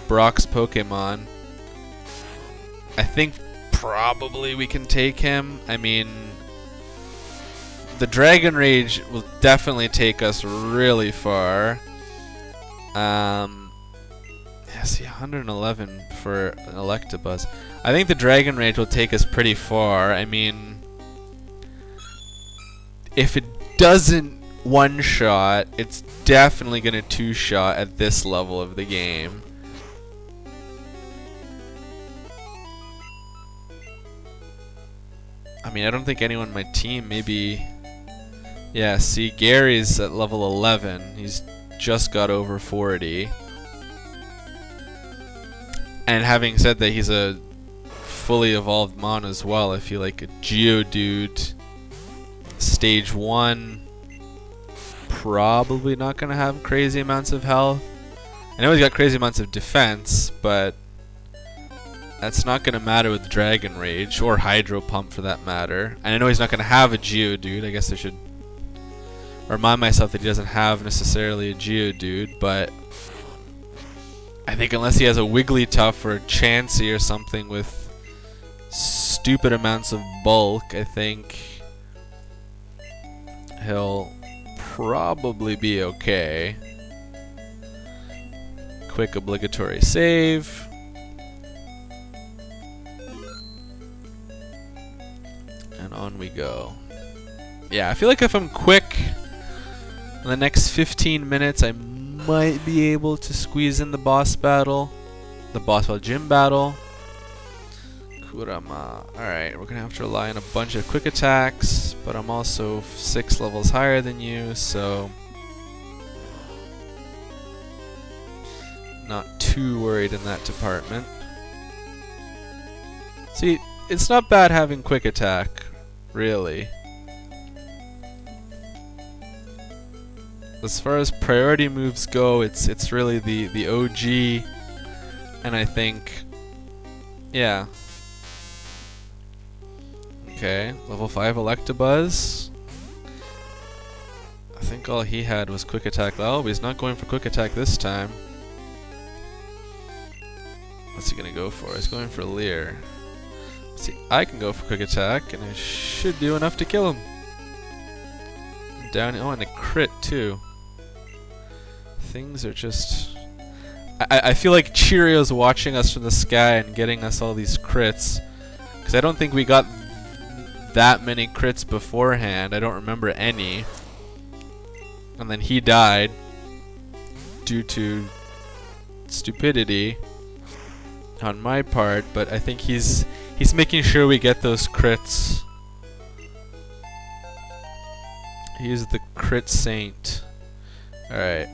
Brock's Pokemon, I think probably we can take him. I mean, the Dragon Rage will definitely take us really far. Yeah, see, 111 for an Electabuzz. I think the Dragon Rage will take us pretty far. I mean, if it doesn't one-shot, it's definitely gonna two-shot at this level of the game. I mean, I don't think anyone on my team, maybe... Yeah, see, Gary's at level 11. He's just got over 40. And having said that, he's a fully evolved Mon as well. I feel like a Geodude stage 1 probably not gonna have crazy amounts of health. I know he's got crazy amounts of defense, but that's not gonna matter with Dragon Rage or Hydro Pump for that matter. And I know he's not gonna have a Geodude. I guess I should remind myself that he doesn't have necessarily a Geodude, but I think unless he has a Wigglytuff or a Chansey or something with stupid amounts of bulk, I think he'll probably be okay. Quick obligatory save. And on we go. Yeah, I feel like if I'm quick in the next 15 minutes, I might be able to squeeze in the boss battle. Gym battle. Kurama. Alright, we're gonna have to rely on a bunch of quick attacks, but I'm also 6 levels higher than you, so not too worried in that department. See, it's not bad having quick attack, really. As far as priority moves go, it's really the OG, and I think, yeah. Okay, level 5 Electabuzz. I think all he had was quick attack. Oh, but he's not going for quick attack this time. What's he gonna go for? He's going for Leer. See, I can go for quick attack, and I should do enough to kill him. Down, oh, and a crit too. Things are just... I feel like Cheerio's watching us from the sky and getting us all these crits. Because I don't think we got that many crits beforehand. I don't remember any. And then he died due to stupidity on my part, but I think he's making sure we get those crits. He's the crit saint. Alright.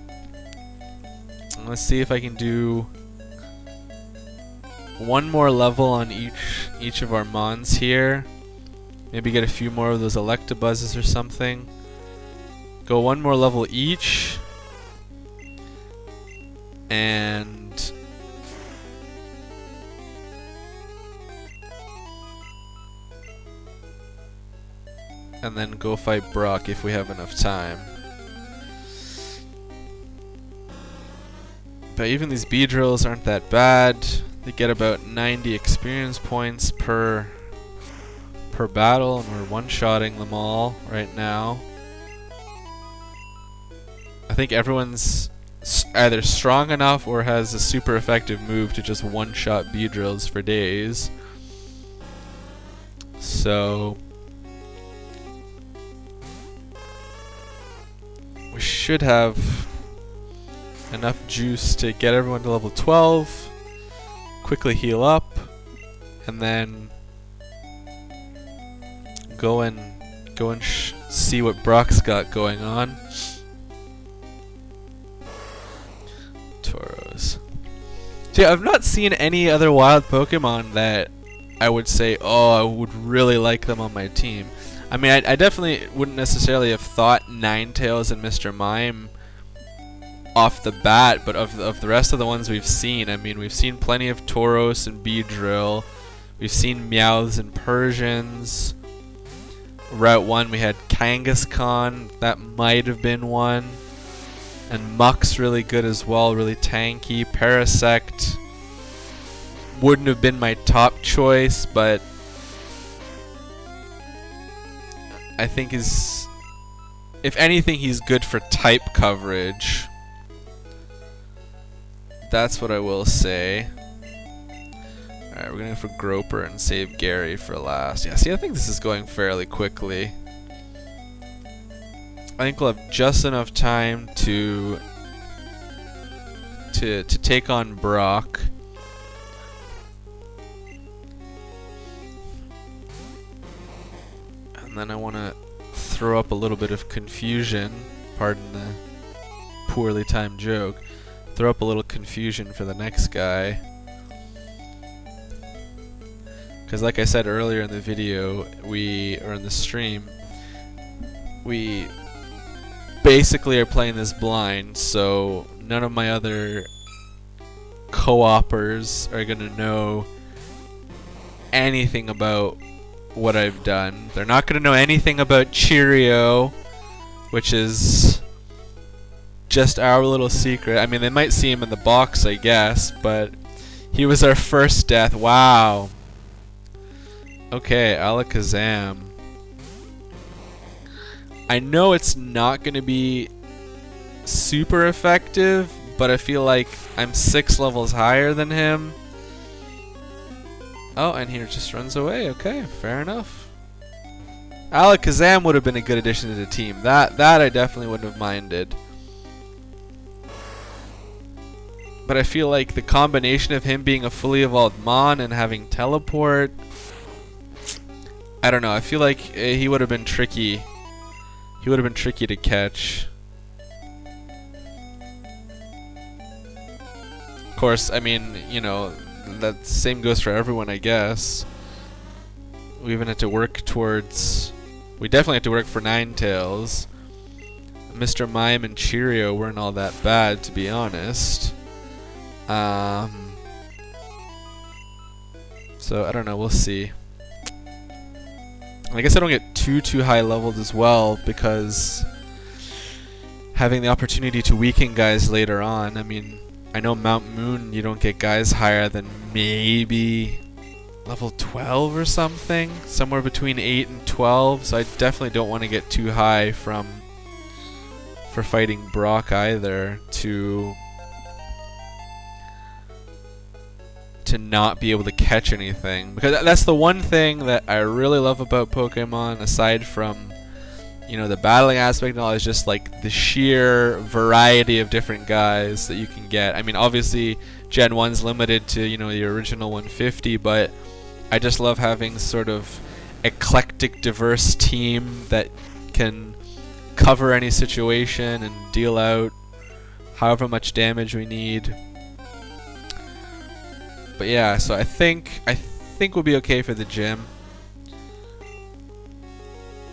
Let's see if I can do one more level on each of our mons here. Maybe get a few more of those Electabuzzes or something. Go one more level each. And then go fight Brock if we have enough time. But even these Beedrills aren't that bad. They get about 90 experience points per battle, and we're one-shotting them all right now. I think everyone's either strong enough or has a super effective move to just one-shot Beedrills for days. So we should have enough juice to get everyone to level 12, quickly heal up, and then go and see what Brock's got going on. Tauros. See, I've not seen any other wild Pokemon that I would say, oh, I would really like them on my team. I mean, I definitely wouldn't necessarily have thought Ninetales and Mr. Mime off the bat, but of the rest of the ones we've seen, I mean, we've seen plenty of Tauros and Beedrill. We've seen Meowths and Persians. Route 1 we had Kangaskhan, that might have been one. And Muck's really good as well, really tanky. Parasect wouldn't have been my top choice, but I think if anything, he's good for type coverage. That's what I will say. Alright, we're gonna go for Groper and save Gary for last. Yeah, see, I think this is going fairly quickly. I think we'll have just enough time to take on Brock. And then I want to throw up a little bit of confusion. Pardon the poorly timed joke. Throw up a little confusion for the next guy. Because like I said earlier in the video, or in the stream, we basically are playing this blind, so none of my other co-opers are going to know anything about what I've done. They're not going to know anything about Cheerio, which is just our little secret. I mean, they might see him in the box, I guess, but he was our first death. Wow. Okay, Alakazam. I know it's not going to be super effective, but I feel like I'm 6 levels higher than him. Oh, and he just runs away. Okay, fair enough. Alakazam would have been a good addition to the team. That I definitely wouldn't have minded. But I feel like the combination of him being a fully evolved Mon and having teleport, I don't know. I feel like he would have been tricky. He would have been tricky to catch. Of course, I mean, you know, that same goes for everyone, I guess. We even had to work towards... We definitely had to work for Ninetales. Mr. Mime and Cheerio weren't all that bad, to be honest. So, I don't know, we'll see. I guess I don't get too high leveled as well, because having the opportunity to weaken guys later on, I mean, I know Mount Moon you don't get guys higher than maybe level 12 or something, somewhere between 8 and 12, so I definitely don't want to get too high for fighting Brock either, to not be able to catch anything, because that's the one thing that I really love about Pokemon, aside from, you know, the battling aspect and all, is just like the sheer variety of different guys that you can get. I mean, obviously Gen 1's limited to, you know, the original 150, but I just love having sort of eclectic, diverse team that can cover any situation and deal out however much damage we need. But yeah, so I think we'll be okay for the gym,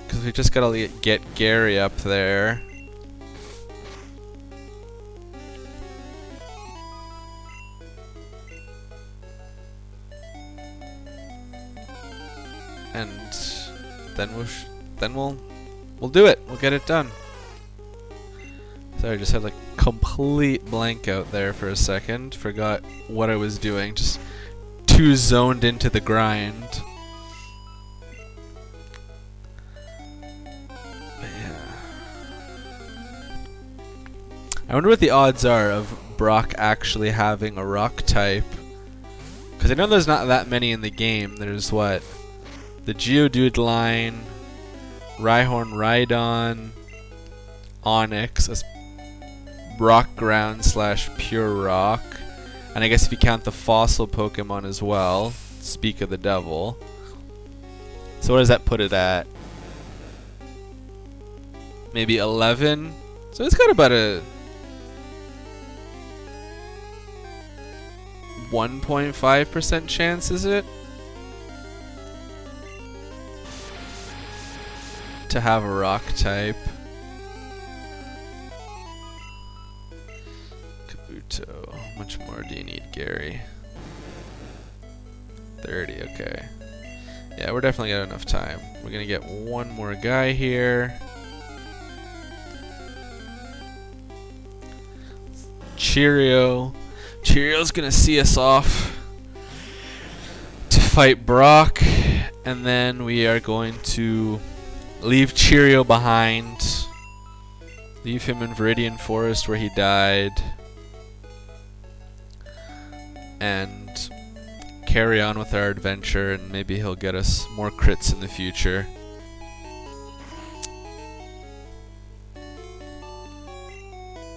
because we just gotta get Gary up there. And then we'll do it. We'll get it done. Sorry, I just had like complete blank out there for a second. Forgot what I was doing. Just too zoned into the grind. But yeah. I wonder what the odds are of Brock actually having a rock type. Because I know there's not that many in the game. There's what? The Geodude line, Rhyhorn, Rhydon, Onix, as rock ground / pure rock, and I guess if you count the fossil Pokemon as well, Speak of the Devil. So what does that put it at? Maybe 11? So it's got about a 1.5% chance, is it? To have a rock type. Kabuto. How much more do you need, Gary? 30, okay. Yeah, we're definitely got enough time. We're gonna get one more guy here. Cheerio. Cheerio's gonna see us off to fight Brock, and then we are going to leave Cheerio behind. Leave him in Viridian Forest where he died. And carry on with our adventure, and maybe he'll get us more crits in the future.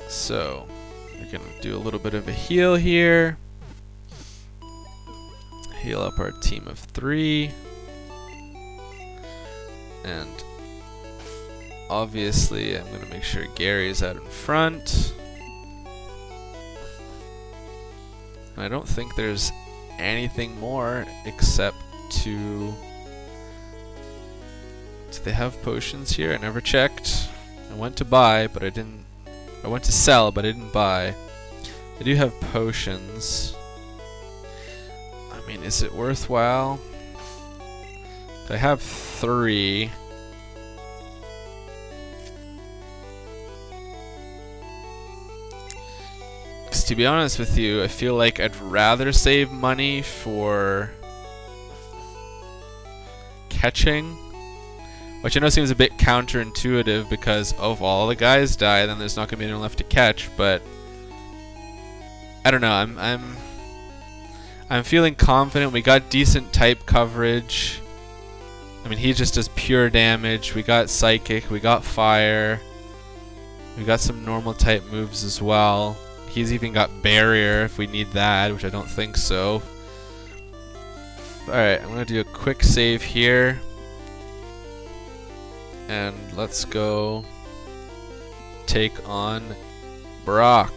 So, we're gonna do a little bit of a heal here. Heal up our team of 3. And obviously, I'm going to make sure Gary's out in front. And I don't think there's anything more except to... Do they have potions here? I never checked. I went to buy, but I didn't... I went to sell, but I didn't buy. They do have potions. I mean, is it worthwhile? I have 3. Because to be honest with you, I feel like I'd rather save money for catching, which I know seems a bit counterintuitive because if all the guys die, then there's not going to be anyone left to catch. But I don't know. I'm feeling confident. We got decent type coverage. I mean, he just does pure damage. We got Psychic, we got Fire, we got some normal type moves as well. He's even got Barrier if we need that, which I don't think so. Alright, I'm going to do a quick save here. And let's go take on Brock.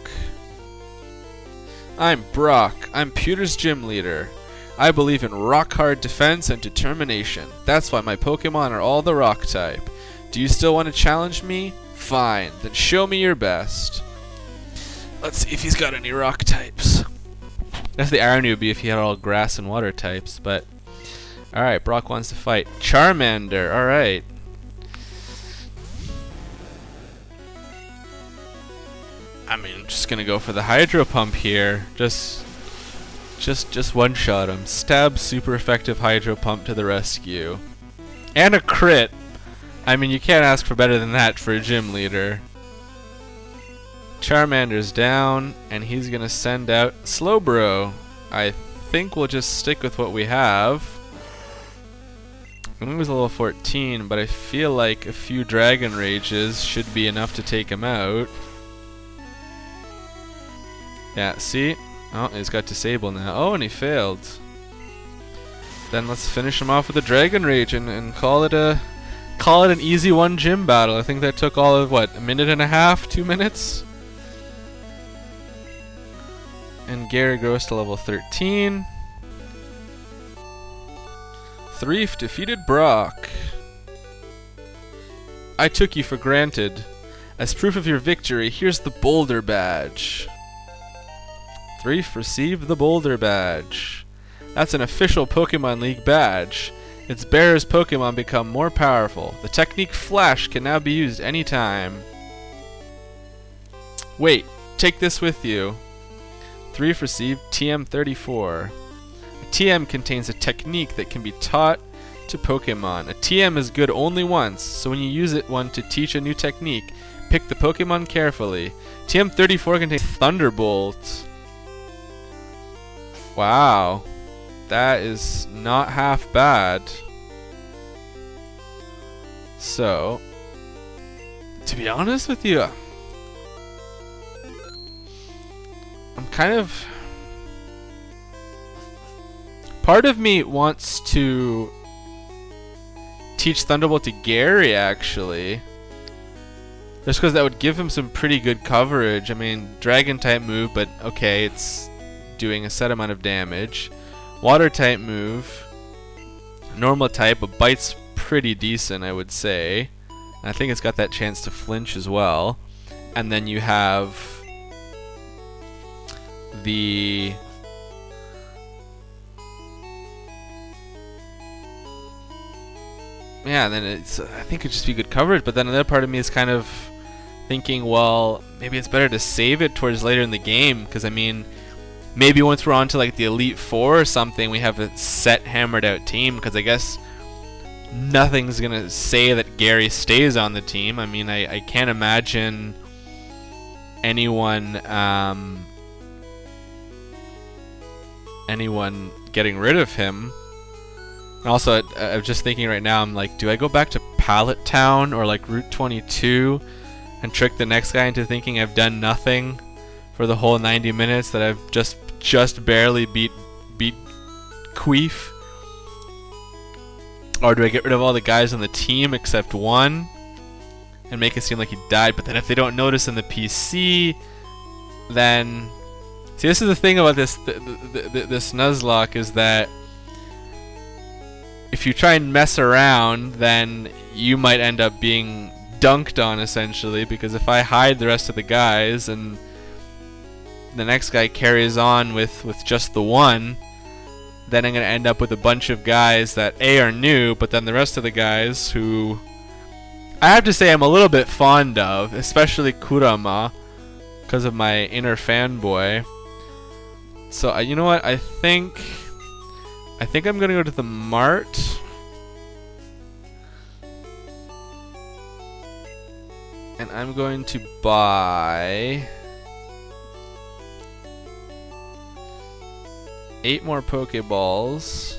I'm Brock. I'm Pewter's gym leader. I believe in rock-hard defense and determination. That's why my Pokemon are all the rock type. Do you still want to challenge me? Fine, then show me your best. Let's see if he's got any rock types. That's the irony would be if he had all grass and water types, but... Alright, Brock wants to fight. Charmander, alright. I mean, I'm just gonna go for the Hydro Pump here. Just Just one shot him. Stab, super effective hydro pump to the rescue. And a crit. I mean, you can't ask for better than that for a gym leader. Charmander's down, and he's gonna send out Slowbro. I think we'll just stick with what we have. I think it was a level 14, but I feel like a few Dragon Rages should be enough to take him out. Yeah, see? Oh, he's got Disable now. Oh, and he failed. Then let's finish him off with a Dragon Rage and call it an easy one gym battle. I think that took all of what, a minute and a half, 2 minutes? And Gary grows to level 13. Threef defeated Brock. I took you for granted. As proof of your victory, here's the Boulder Badge. Threef received the Boulder Badge. That's an official Pokemon League badge. Its bearer's Pokemon become more powerful. The technique Flash can now be used anytime. Wait, take this with you. Threef received TM34. A TM contains a technique that can be taught to Pokemon. A TM is good only once, so when you use it to teach a new technique, pick the Pokemon carefully. TM34 contains Thunderbolt. Wow, that is not half bad. So, to be honest with you, I'm kind of... Part of me wants to teach Thunderbolt to Gary, actually. Just because that would give him some pretty good coverage. I mean, Dragon-type move, but okay, it's doing a set amount of damage. Water-type move. Normal-type, but Bite's pretty decent, I would say. And I think it's got that chance to flinch as well. And then you have the... Yeah, then it's... I think it'd just be good coverage, but then another part of me is kind of thinking, well, maybe it's better to save it towards later in the game, because I mean, maybe once we're on to like the Elite Four or something, we have a set hammered out team, because I guess nothing's gonna say that Gary stays on the team. I mean, I can't imagine anyone getting rid of him. And also, I'm just thinking right now, I'm like, do I go back to Pallet Town or like Route 22 and trick the next guy into thinking I've done nothing for the whole 90 minutes, that I've just barely beat Queef? Or do I get rid of all the guys on the team except one and make it seem like he died? But then if they don't notice in the PC, then... See, this is the thing about this Nuzlocke, is that if you try and mess around, then you might end up being dunked on, essentially, because if I hide the rest of the guys and the next guy carries on with just the one, then I'm going to end up with a bunch of guys that A, are new, but then the rest of the guys who I have to say I'm a little bit fond of, especially Kurama, because of my inner fanboy. So you know what, I think I'm gonna go to the mart and I'm going to buy 8 more Pokeballs.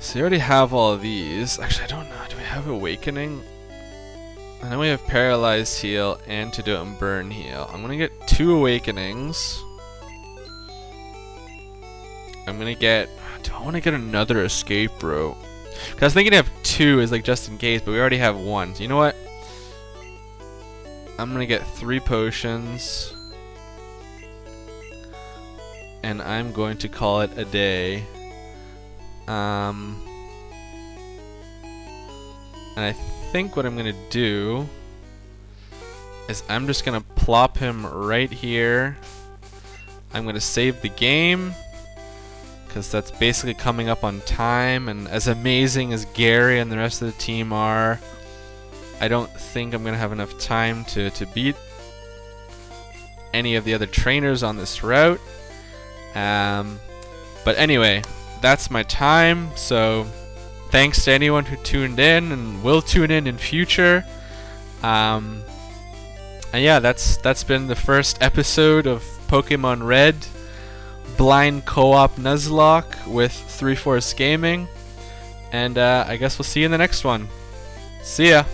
So you already have all of these. Actually, I don't know. Do we have Awakening? I know we have Paralyze Heal, Antidote, and Burn Heal. I'm gonna get 2 Awakenings. I'm gonna get... Do I want to get another Escape Rope? Because I was thinking to have 2 is like just in case, but we already have 1. So you know what? I'm gonna get 3 Potions. And I'm going to call it a day. And I think what I'm gonna do is I'm just gonna plop him right here. I'm gonna save the game, because that's basically coming up on time, and as amazing as Gary and the rest of the team are, I don't think I'm gonna have enough time to beat any of the other trainers on this route. But anyway, that's my time. So thanks to anyone who tuned in and will tune in future. And yeah, that's been the first episode of Pokemon Red Blind Co-op Nuzlocke with 3 Force Gaming. And I guess we'll see you in the next one. See ya!